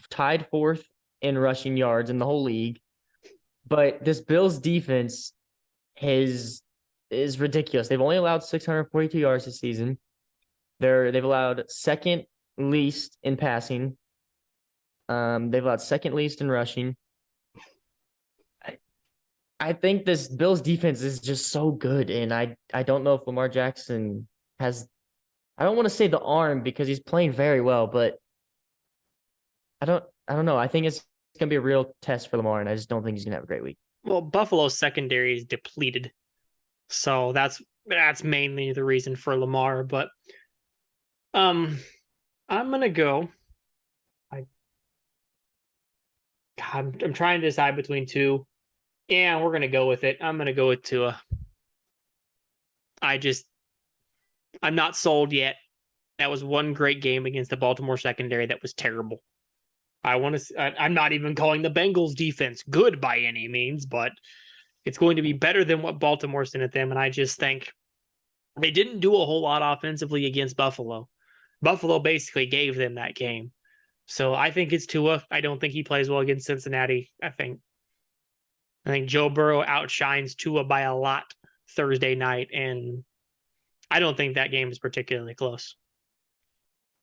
tied 4th in rushing yards in the whole league. But this Bills defense is ridiculous. They've only allowed 642 yards this season. They've allowed second least in passing. They've allowed second least in rushing. I think this Bills defense is just so good, and I don't know if Lamar Jackson has. I don't want to say the arm because he's playing very well, but I don't know. I think it's gonna be a real test for Lamar, and I just don't think he's gonna have a great week. Well, Buffalo's secondary is depleted, so that's mainly the reason for Lamar. But I'm gonna go. I'm trying to decide between two. Yeah, we're gonna go with it. I'm gonna go with Tua. I'm not sold yet. That was one great game against the Baltimore secondary that was terrible. I'm not even calling the Bengals defense good by any means, but it's going to be better than what Baltimore sent at them. And I just think they didn't do a whole lot offensively against Buffalo. Buffalo basically gave them that game. So I think it's Tua. I don't think he plays well against Cincinnati. I think Joe Burrow outshines Tua by a lot Thursday night, and I don't think that game is particularly close.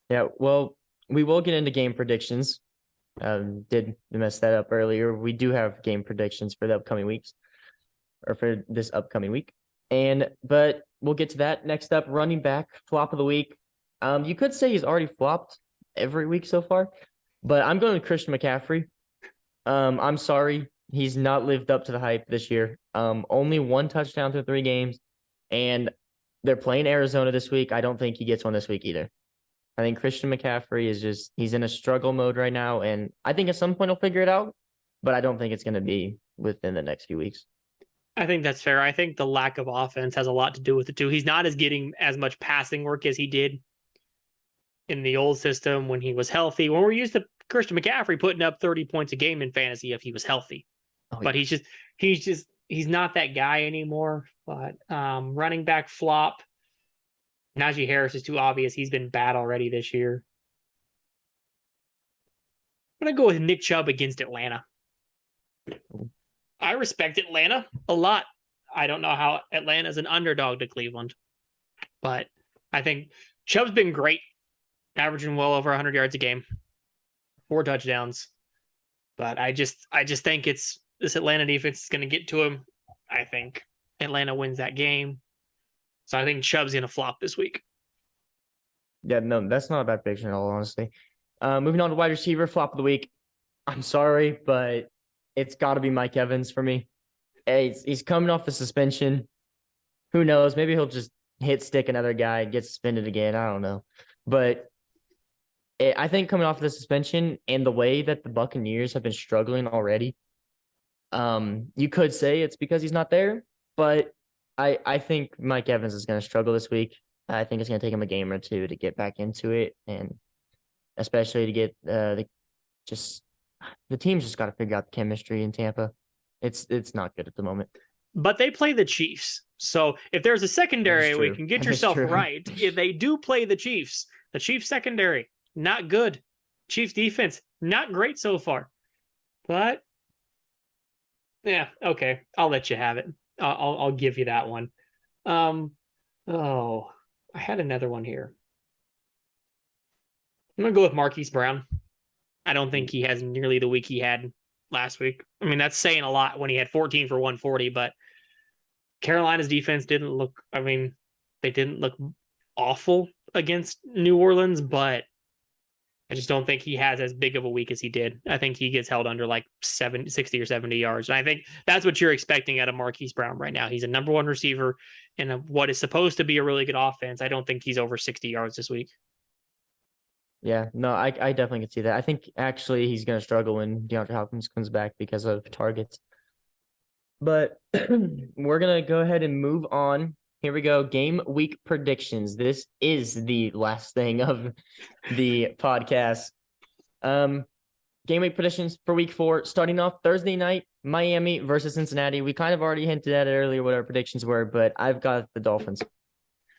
Yeah, well, we will get into game predictions. Did mess that up earlier. We do have game predictions for the upcoming weeks, or for this upcoming week. But we'll get to that. Next up, running back, flop of the week. You could say he's already flopped every week so far, but I'm going with Christian McCaffrey. I'm sorry. He's not lived up to the hype this year. Only 1 touchdown through 3 games, and they're playing Arizona this week. I don't think he gets one this week either. I think Christian McCaffrey he's in a struggle mode right now, and I think at some point he'll figure it out, but I don't think it's going to be within the next few weeks. I think that's fair. I think the lack of offense has a lot to do with it too. He's not getting as much passing work as he did in the old system when he was healthy. When we're used to Christian McCaffrey putting up 30 points a game in fantasy if he was healthy. Oh, But yeah. he's not that guy anymore. But running back flop. Najee Harris is too obvious. He's been bad already this year. I'm going to go with Nick Chubb against Atlanta. I respect Atlanta a lot. I don't know how Atlanta's an underdog to Cleveland, but I think Chubb's been great, averaging well over 100 yards a game, 4 touchdowns. But I just think it's this Atlanta defense is going to get to him. I think Atlanta wins that game. So I think Chubb's going to flop this week. Yeah, no, that's not a bad prediction at all, honestly. Moving on to wide receiver, flop of the week. I'm sorry, but it's got to be Mike Evans for me. He's coming off the suspension. Who knows? Maybe he'll just hit stick another guy and get suspended again. I don't know. But I think coming off the suspension and the way that the Buccaneers have been struggling already, you could say it's because he's not there. But I think Mike Evans is going to struggle this week. I think it's going to take him a game or two to get back into it, and especially to get the team's just got to figure out the chemistry in Tampa. It's not good at the moment. But they play the Chiefs. So if there's a secondary we can get yourself right, if they do play the Chiefs secondary, not good. Chiefs defense, not great so far. But yeah, okay. I'll let you have it. I'll give you that one. I had another one here. I'm going to go with Marquise Brown. I don't think he has nearly the week he had last week. I mean, that's saying a lot when he had 14 for 140, but Carolina's defense they didn't look awful against New Orleans, but I just don't think he has as big of a week as he did. I think he gets held under like 60 or 70 yards. And I think that's what you're expecting out of Marquise Brown right now. He's a number one receiver in what is supposed to be a really good offense. I don't think he's over 60 yards this week. Yeah, no, I definitely can see that. I think actually he's going to struggle when DeAndre Hopkins comes back because of targets. But we're going to go ahead and move on. Here we go. Game week predictions. This is the last thing of the podcast. Game week predictions for week 4. Starting off Thursday night, Miami versus Cincinnati. We kind of already hinted at it earlier what our predictions were, but I've got the Dolphins.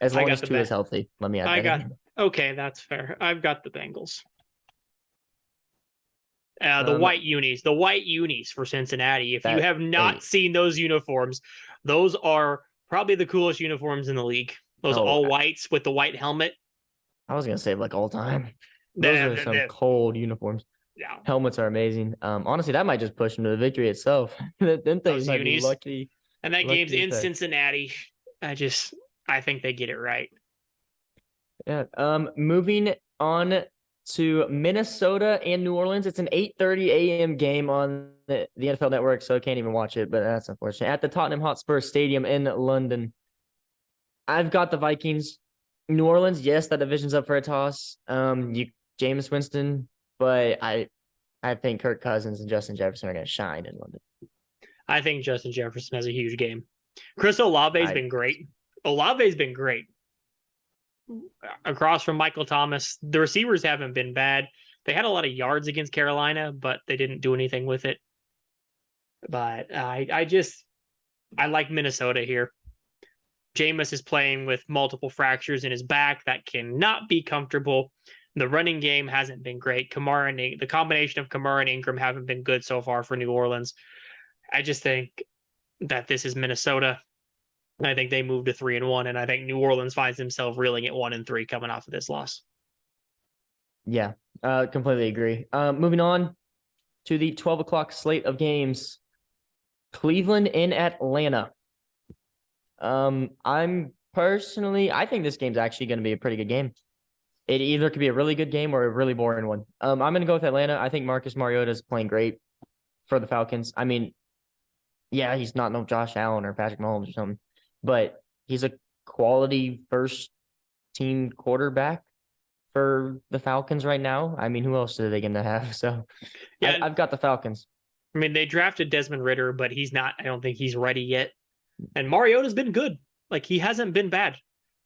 As long as Tua is healthy. Let me add that. Okay, that's fair. I've got the Bengals. The white unis for Cincinnati. If you have not seen those uniforms, those are probably the coolest uniforms in the league. Those all whites with the white helmet. I was going to say like all time. Those are some cold uniforms. Yeah. Helmets are amazing. Honestly, that might just push them to the victory itself. Them things might be lucky. And that game's in Cincinnati. I think they get it right. Yeah. Moving on to Minnesota and New Orleans. It's an 8:30 a.m. game on the NFL Network, so I can't even watch it, but that's unfortunate. At the Tottenham Hotspur Stadium in London. I've got the Vikings. New Orleans, yes, that division's up for a toss. Jameis Winston, but I think Kirk Cousins and Justin Jefferson are going to shine in London. I think Justin Jefferson has a huge game. Chris Olave's been great. Olave's been great. Across from Michael Thomas, the receivers haven't been bad. They had a lot of yards against Carolina, but they didn't do anything with it. But I like Minnesota here. Jameis is playing with multiple fractures in his back that cannot be comfortable. The running game hasn't been great. The combination of Kamara and Ingram haven't been good so far for New Orleans. I just think that this is Minnesota. I think they move to 3-1, and I think New Orleans finds himself reeling at 1-3 coming off of this loss. Yeah, completely agree. Moving on to the 12 o'clock slate of games. Cleveland in Atlanta. I think this game's actually going to be a pretty good game. It either could be a really good game or a really boring one. I'm going to go with Atlanta. I think Marcus Mariota is playing great for the Falcons. I mean, yeah, he's not no Josh Allen or Patrick Mahomes or something, but he's a quality first-team quarterback for the Falcons right now. I mean, who else are they going to have? So, yeah, I've got the Falcons. I mean, they drafted Desmond Ridder, but he's not. I don't think he's ready yet. And Mariota's been good. Like, he hasn't been bad.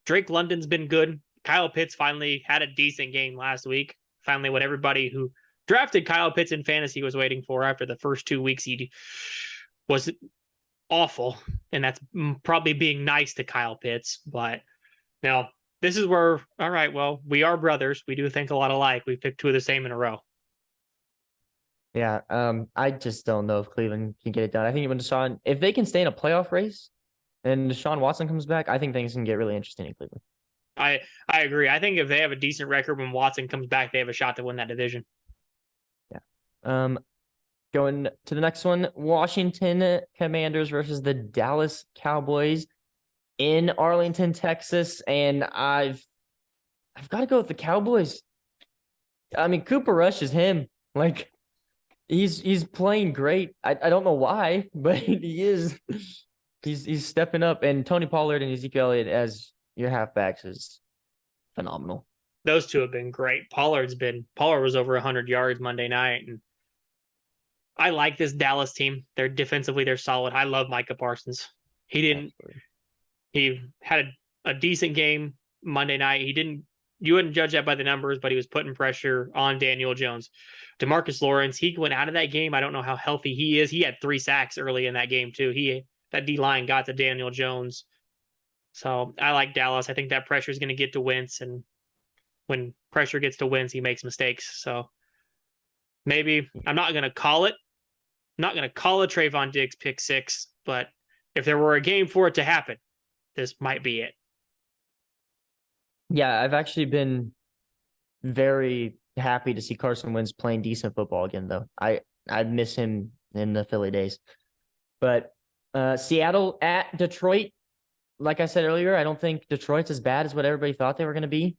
Drake London's been good. Kyle Pitts finally had a decent game last week. Finally, what everybody who drafted Kyle Pitts in fantasy was waiting for after the first 2 weeks. He was awful, and that's probably being nice to Kyle Pitts. But now this is where, all right, well, we are brothers. We do think a lot alike. We picked two of the same in a row. Yeah, I just don't know if Cleveland can get it done. I think if they can stay in a playoff race and Deshaun Watson comes back, I think things can get really interesting in Cleveland. I agree. I think if they have a decent record when Watson comes back, they have a shot to win that division. Yeah. Going to the next one, Washington Commanders versus the Dallas Cowboys in Arlington, Texas, and I've got to go with the Cowboys. I mean, Cooper Rush is him. Like he's playing great. I don't know why, but he is. He's stepping up, and Tony Pollard and Ezekiel Elliott as your halfbacks is phenomenal. Those two have been great. Pollard was over 100 yards Monday night, and I like this Dallas team. They're defensively, they're solid. I love Micah Parsons. He had a decent game Monday night. You wouldn't judge that by the numbers, but he was putting pressure on Daniel Jones. DeMarcus Lawrence, he went out of that game. I don't know how healthy he is. He had 3 sacks early in that game too. That D-line got to Daniel Jones. So I like Dallas. I think that pressure is going to get to Wentz, and when pressure gets to Wentz, he makes mistakes. So maybe I'm not going to call it. I'm not going to call a Trayvon Diggs pick 6, but if there were a game for it to happen, this might be it. Yeah, I've actually been very happy to see Carson Wentz playing decent football again, though. I miss him in the Philly days. But Seattle at Detroit, like I said earlier, I don't think Detroit's as bad as what everybody thought they were going to be.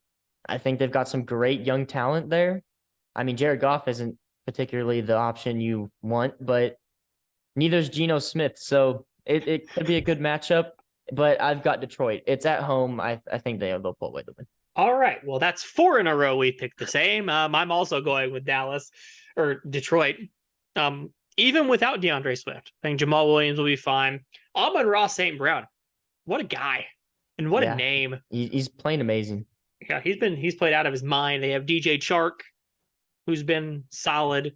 I think they've got some great young talent there. I mean, Jared Goff isn't particularly the option you want, but neither's Geno Smith. So it could be a good matchup, but I've got Detroit. It's at home. I think they'll pull away the win. All right. Well, that's 4 in a row we picked the same. I'm also going with Dallas or Detroit. Even without DeAndre Swift, I think Jamal Williams will be fine. Amon-Ra St. Brown, what a guy, and what a name! He's playing amazing. Yeah, he's played out of his mind. They have DJ Chark, who's been solid,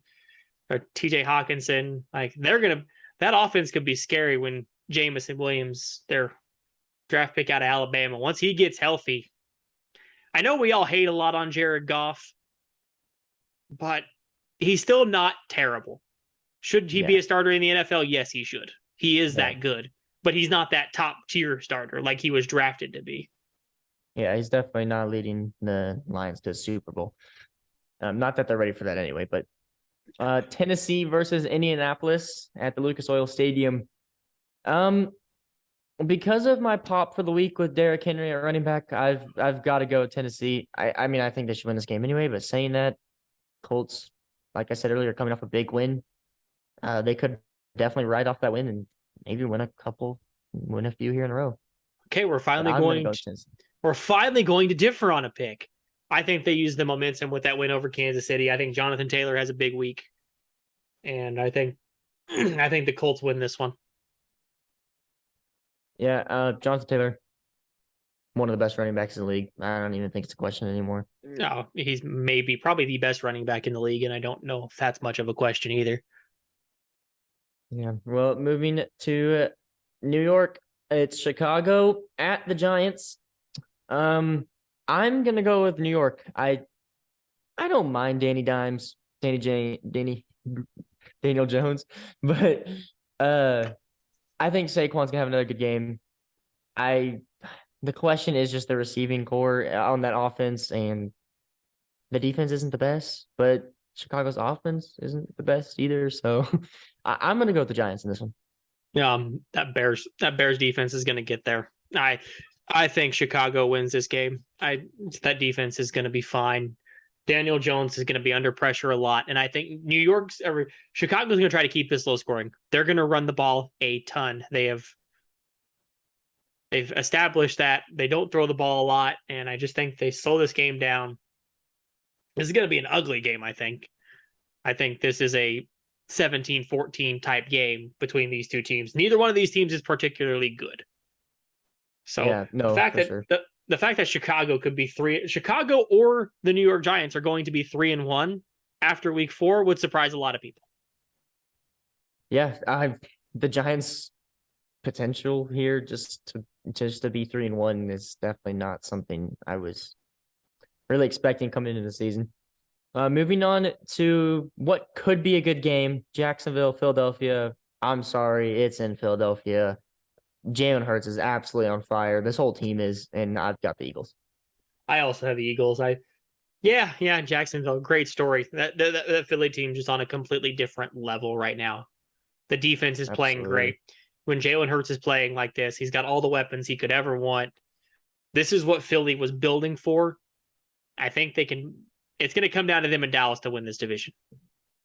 or TJ Hawkinson. Like that offense could be scary when Jameson Williams, their draft pick out of Alabama, once he gets healthy. I know we all hate a lot on Jared Goff, but he's still not terrible. Should he be a starter in the NFL? Yes, he should. He is that good, but he's not that top tier starter like he was drafted to be. Yeah, he's definitely not leading the Lions to a Super Bowl. Not that they're ready for that anyway, but Tennessee versus Indianapolis at the Lucas Oil Stadium. Because of my pop for the week with Derrick Henry at running back, I've got to go with Tennessee. I mean, I think they should win this game anyway, but saying that, Colts, like I said earlier, coming off a big win, they could definitely ride off that win and maybe win a few here in a row. Okay, we're finally going to differ on a pick. I think they used the momentum with that win over Kansas City. I think Jonathan Taylor has a big week, and I think the Colts win this one. Yeah, Jonathan Taylor, one of the best running backs in the league. I don't even think it's a question anymore. No, he's probably the best running back in the league, and I don't know if that's much of a question either. Yeah, well, moving to New York, it's Chicago at the Giants. I'm gonna go with New York. I don't mind Daniel Jones, but I think Saquon's gonna have another good game. The question is just the receiving core on that offense, and the defense isn't the best, but Chicago's offense isn't the best either. So I'm gonna go with the Giants in this one. That Bears defense is gonna get there. I think Chicago wins this game. That defense is gonna be fine. Daniel Jones is going to be under pressure a lot. And I think Chicago's going to try to keep this low scoring. They're going to run the ball a ton. They've established that they don't throw the ball a lot. And I just think they slow this game down. This is going to be an ugly game, I think. I think this is a 17-14 type game between these two teams. Neither one of these teams is particularly good. So the fact that Chicago could be Chicago or the New York Giants are going to be 3-1 after week 4 would surprise a lot of people. Yeah, the Giants' potential here just to be 3-1 is definitely not something I was really expecting coming into the season. Moving on to what could be a good game, Jacksonville, Philadelphia. I'm sorry, it's in Philadelphia. Jalen Hurts is absolutely on fire. This whole team is, and I've got the Eagles. I also have the Eagles. Yeah, Jacksonville, great story. That Philly team just on a completely different level right now. The defense is playing Absolutely. great. When Jalen Hurts is playing like this, he's got all the weapons he could ever want. This is what Philly was building for. I think they can. It's going to come down to them in Dallas to win this division.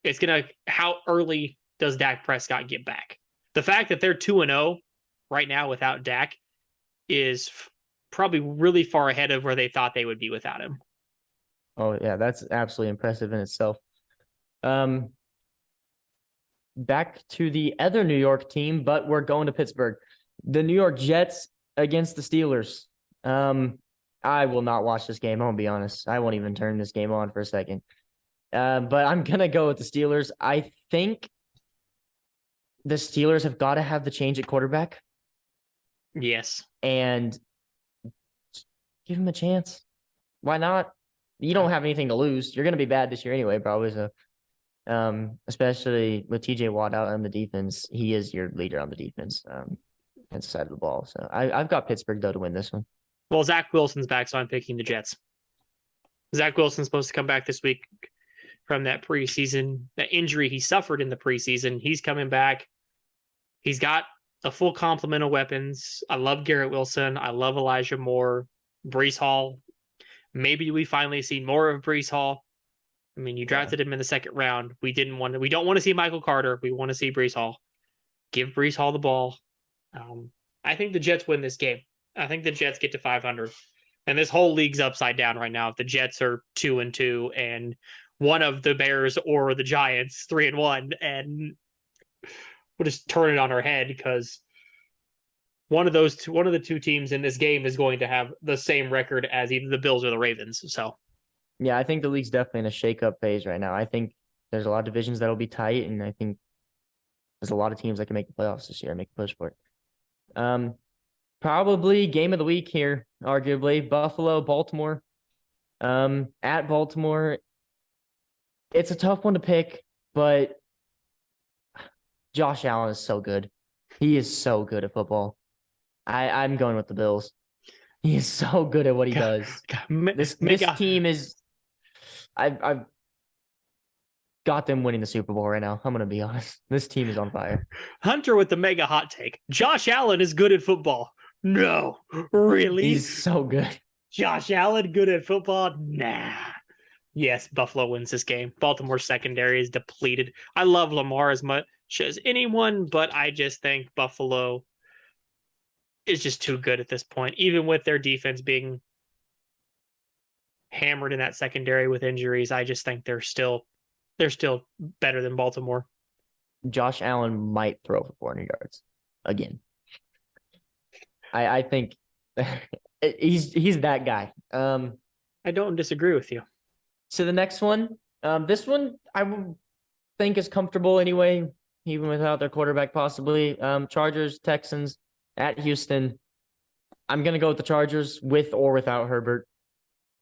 It's going to. How early does Dak Prescott get back? The fact that they're 2-0 right now without Dak is probably really far ahead of where they thought they would be without him. Oh yeah, that's absolutely impressive in itself. Um, Back to the other New York team, but we're going to Pittsburgh. The New York Jets against the Steelers. I will not watch this game. I'm gonna be honest. I won't even turn this game on for a second. But I'm gonna go with the Steelers. I think the Steelers have got to have the change at quarterback Yes. and give him a chance. Why not? You don't have anything to lose. You're gonna be bad this year anyway, probably. So, especially with TJ Watt out on the defense, he is your leader on the defense. Against the side of the ball. So I've got Pittsburgh though to win this one. Well, Zach Wilson's back, so I'm picking the Jets. Zach Wilson's supposed to come back this week from that preseason, that injury he suffered in the preseason. He's coming back. He's got a full complement of weapons. I love Garrett Wilson. I love Elijah Moore, Brees Hall. Maybe we finally see more of Brees Hall. I mean, you drafted him in the second round. We don't want to see Michael Carter. We want to see Brees Hall. Give Brees Hall the ball. I think the Jets win this game. I think the Jets get to 500. And this whole league's upside down right now. If the Jets are 2-2 and one of the Bears or the Giants 3-1, and we'll just turn it on our head because one of the two teams in this game is going to have the same record as either the Bills or the Ravens. So yeah, I think the league's definitely in a shake-up phase right now. I think there's a lot of divisions that'll be tight, and I think there's a lot of teams that can make the playoffs this year and make a push for it. Probably game of the week here, arguably Buffalo, Baltimore. At Baltimore, it's a tough one to pick, but Josh Allen is so good. He is so good at football. I'm going with the Bills. He is so good at what he does. This team is. I've got them winning the Super Bowl right now. I'm gonna be honest. This team is on fire. Hunter with the mega hot take. Josh Allen is good at football. No, really? He's so good. Josh Allen good at football? Nah. Yes, Buffalo wins this game. Baltimore's secondary is depleted. I love Lamar as much as anyone, but I just think Buffalo is just too good at this point, even with their defense being hammered in that secondary with injuries. I just think they're still better than Baltimore. Josh Allen might throw for 400 yards again. I think he's that guy. I don't disagree with you. So the next one, this one I would think is comfortable anyway, even without their quarterback possibly. Chargers, Texans at Houston. I'm gonna go with the Chargers with or without Herbert.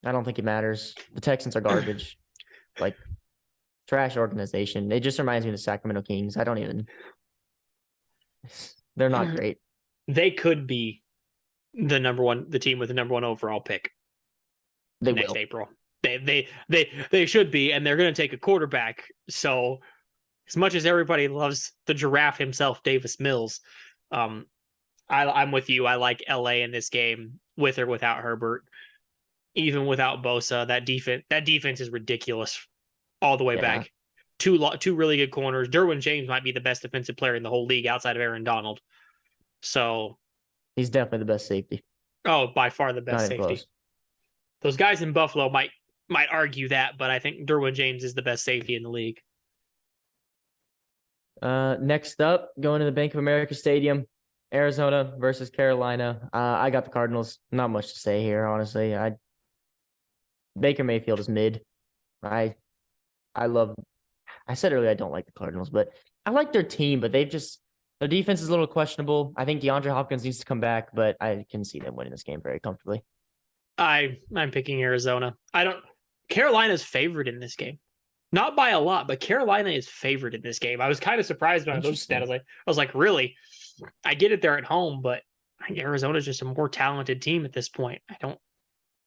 I don't think it matters. The Texans are garbage, like trash organization. It just reminds me of the Sacramento Kings. They're not great. They could be the team with the number 1 overall pick. Next April. They should be, and they're going to take a quarterback. So, as much as everybody loves the giraffe himself, Davis Mills, I'm with you. I like LA in this game with or without Herbert, even without Bosa. That defense is ridiculous all the way back. Two really good corners. Derwin James might be the best defensive player in the whole league outside of Aaron Donald. So he's definitely the best safety. Oh, by far the best safety. Close. Those guys in Buffalo might argue that, but I think Derwin James is the best safety in the league. Next up, going to the Bank of America Stadium, Arizona versus Carolina. I got the Cardinals. Not much to say here, honestly. Baker Mayfield is mid. I I said earlier I don't like the Cardinals, but I like their team, but their defense is a little questionable. I think DeAndre Hopkins needs to come back, but I can see them winning this game very comfortably. I'm picking Arizona. I don't. Carolina's favored in this game, not by a lot, but Carolina is favored in this game. I was kind of surprised when I looked at that. I was like, really? I get it, they're at home, but Arizona's just a more talented team at this point.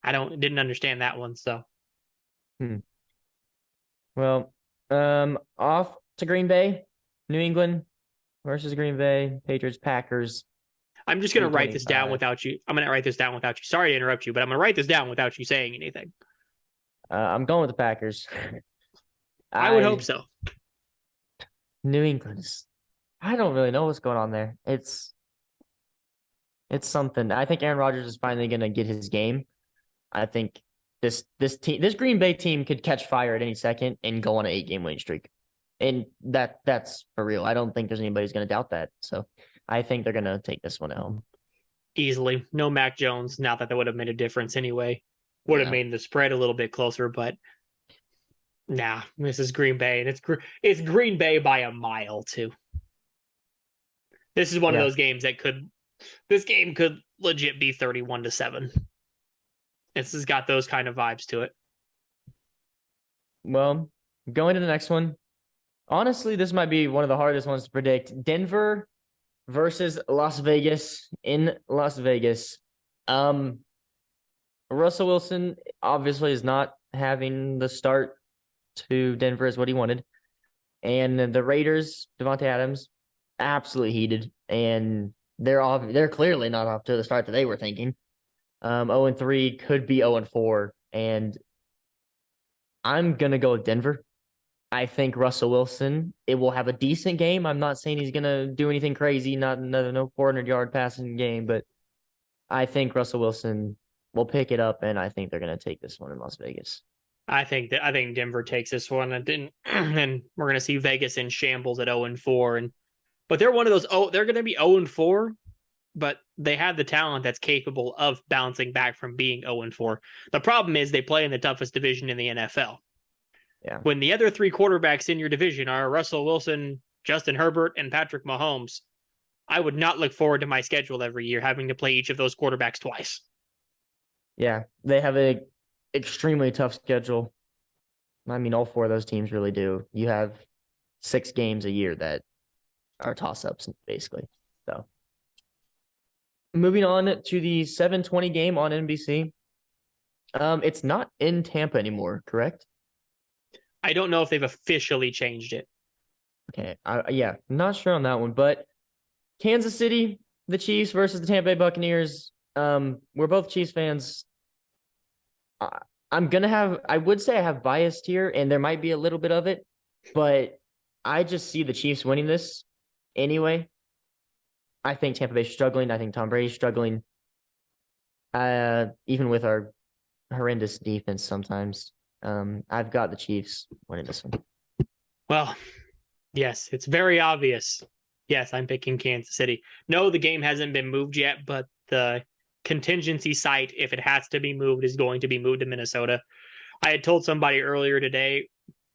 Didn't understand that one. So Hmm. Well, off to Green Bay, New England versus Green Bay, Patriots, Packers. I'm just gonna write this down without you. I'm gonna write this down without you. Sorry to interrupt you, but I'm gonna write this down without you saying anything. I'm going with the Packers. I would hope so. New England I don't really know what's going on there. It's something. I think Aaron Rodgers is finally gonna get his game. I think this Green Bay team could catch fire at any second and go on an 8-game winning streak. And that's for real. I don't think there's anybody who's gonna doubt that. So I think they're gonna take this one at home. Easily. No Mac Jones. Not that would have made a difference anyway. Would have made the spread a little bit closer, but nah, this is Green Bay, and it's Green Bay by a mile too. This is one of those games that this game could legit be 31-7. This has got those kind of vibes to it. Well, going to the next one. Honestly, this might be one of the hardest ones to predict. Denver versus Las Vegas in Las Vegas. Russell Wilson obviously is not having the start to Denver as what he wanted. And the Raiders, Devontae Adams, absolutely heated. And they're clearly not off to the start that they were thinking. 0-3 could be 0-4. And I'm gonna go with Denver. I think Russell Wilson, it will have a decent game. I'm not saying he's gonna do anything crazy, not another no 400-yard passing game, but I think Russell Wilson will pick it up, and I think they're gonna take this one in Las Vegas. I think Denver takes this one, and we're gonna see Vegas in shambles at 0-4, but they're one of those. They're gonna be 0-4, but they have the talent that's capable of bouncing back from being 0-4. The problem is they play in the toughest division in the NFL. Yeah. When the other three quarterbacks in your division are Russell Wilson, Justin Herbert, and Patrick Mahomes, I would not look forward to my schedule every year having to play each of those quarterbacks twice. Yeah, they have an extremely tough schedule. I mean, all four of those teams really do. You have 6 games a year that are toss-ups, basically. So, moving on to the 7:20 game on NBC. It's not in Tampa anymore, correct? I don't know if they've officially changed it. Okay. Yeah, not sure on that one, but Kansas City, the Chiefs versus the Tampa Bay Buccaneers. We're both Chiefs fans. I would say I have bias here, and there might be a little bit of it, but I just see the Chiefs winning this anyway. I think Tampa Bay's struggling. I think Tom Brady's struggling. Even with our horrendous defense sometimes. I've got the Chiefs winning this one. Well, yes, it's very obvious. Yes, I'm picking Kansas City. No, the game hasn't been moved yet, but the contingency site, if it has to be moved, is going to be moved to Minnesota. I had told somebody earlier today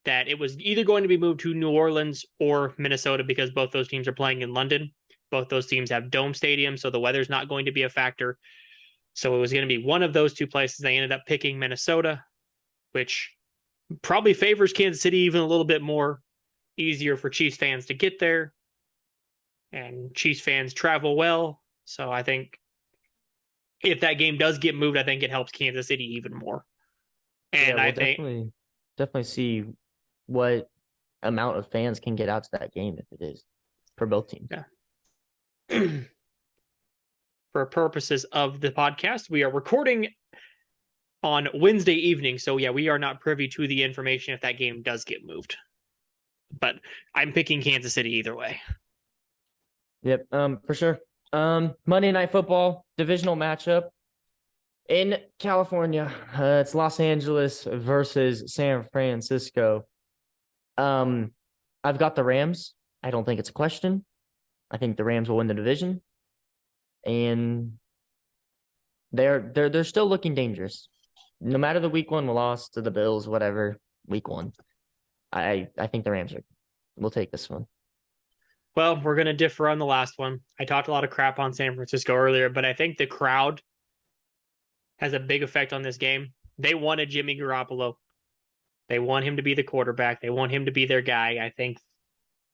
that it was either going to be moved to New Orleans or Minnesota because both those teams are playing in London. Both those teams have dome stadiums, so the weather's not going to be a factor. So it was going to be one of those two places. They ended up picking Minnesota, which probably favors Kansas City even a little bit more. Easier for Chiefs fans to get there. And Chiefs fans travel well. So I think if that game does get moved, I think it helps Kansas City even more. And I think definitely see what amount of fans can get out to that game if it is for both teams. Yeah. For purposes of the podcast, we are recording on Wednesday evening. So yeah, we are not privy to the information if that game does get moved. But I'm picking Kansas City either way. Yep, for sure. Monday Night Football divisional matchup in California. It's Los Angeles versus San Francisco. I've got the Rams. I don't think it's a question. I think the Rams will win the division, and they're still looking dangerous. No matter the week 1 loss to the Bills, whatever, week 1. I think the Rams will take this one. Well, we're going to differ on the last one. I talked a lot of crap on San Francisco earlier, but I think the crowd has a big effect on this game. They wanted Jimmy Garoppolo. They want him to be the quarterback. They want him to be their guy. I think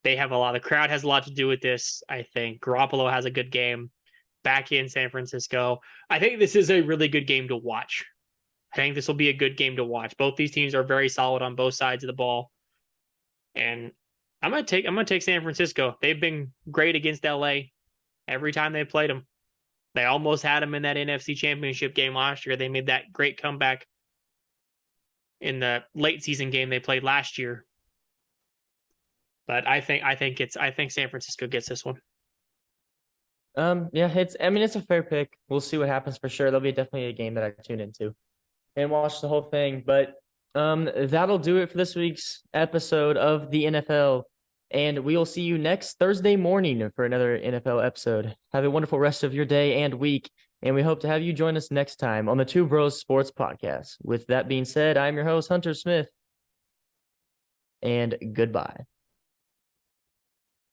the crowd has a lot to do with this. I think Garoppolo has a good game back in San Francisco. I think this is a really good game to watch. I think this will be a good game to watch. Both these teams are very solid on both sides of the ball. And I'm gonna take San Francisco. They've been great against LA every time they played them. They almost had them in that NFC Championship game last year. They made that great comeback in the late season game they played last year. But I think San Francisco gets this one. Yeah, it's a fair pick. We'll see what happens for sure. There'll be definitely a game that I tune into and watch the whole thing. But that'll do it for this week's episode of the NFL. And we'll see you next Thursday morning for another NFL episode. Have a wonderful rest of your day and week. And we hope to have you join us next time on the Two Bros Sports Podcast. With that being said, I'm your host, Hunter Smith. And goodbye.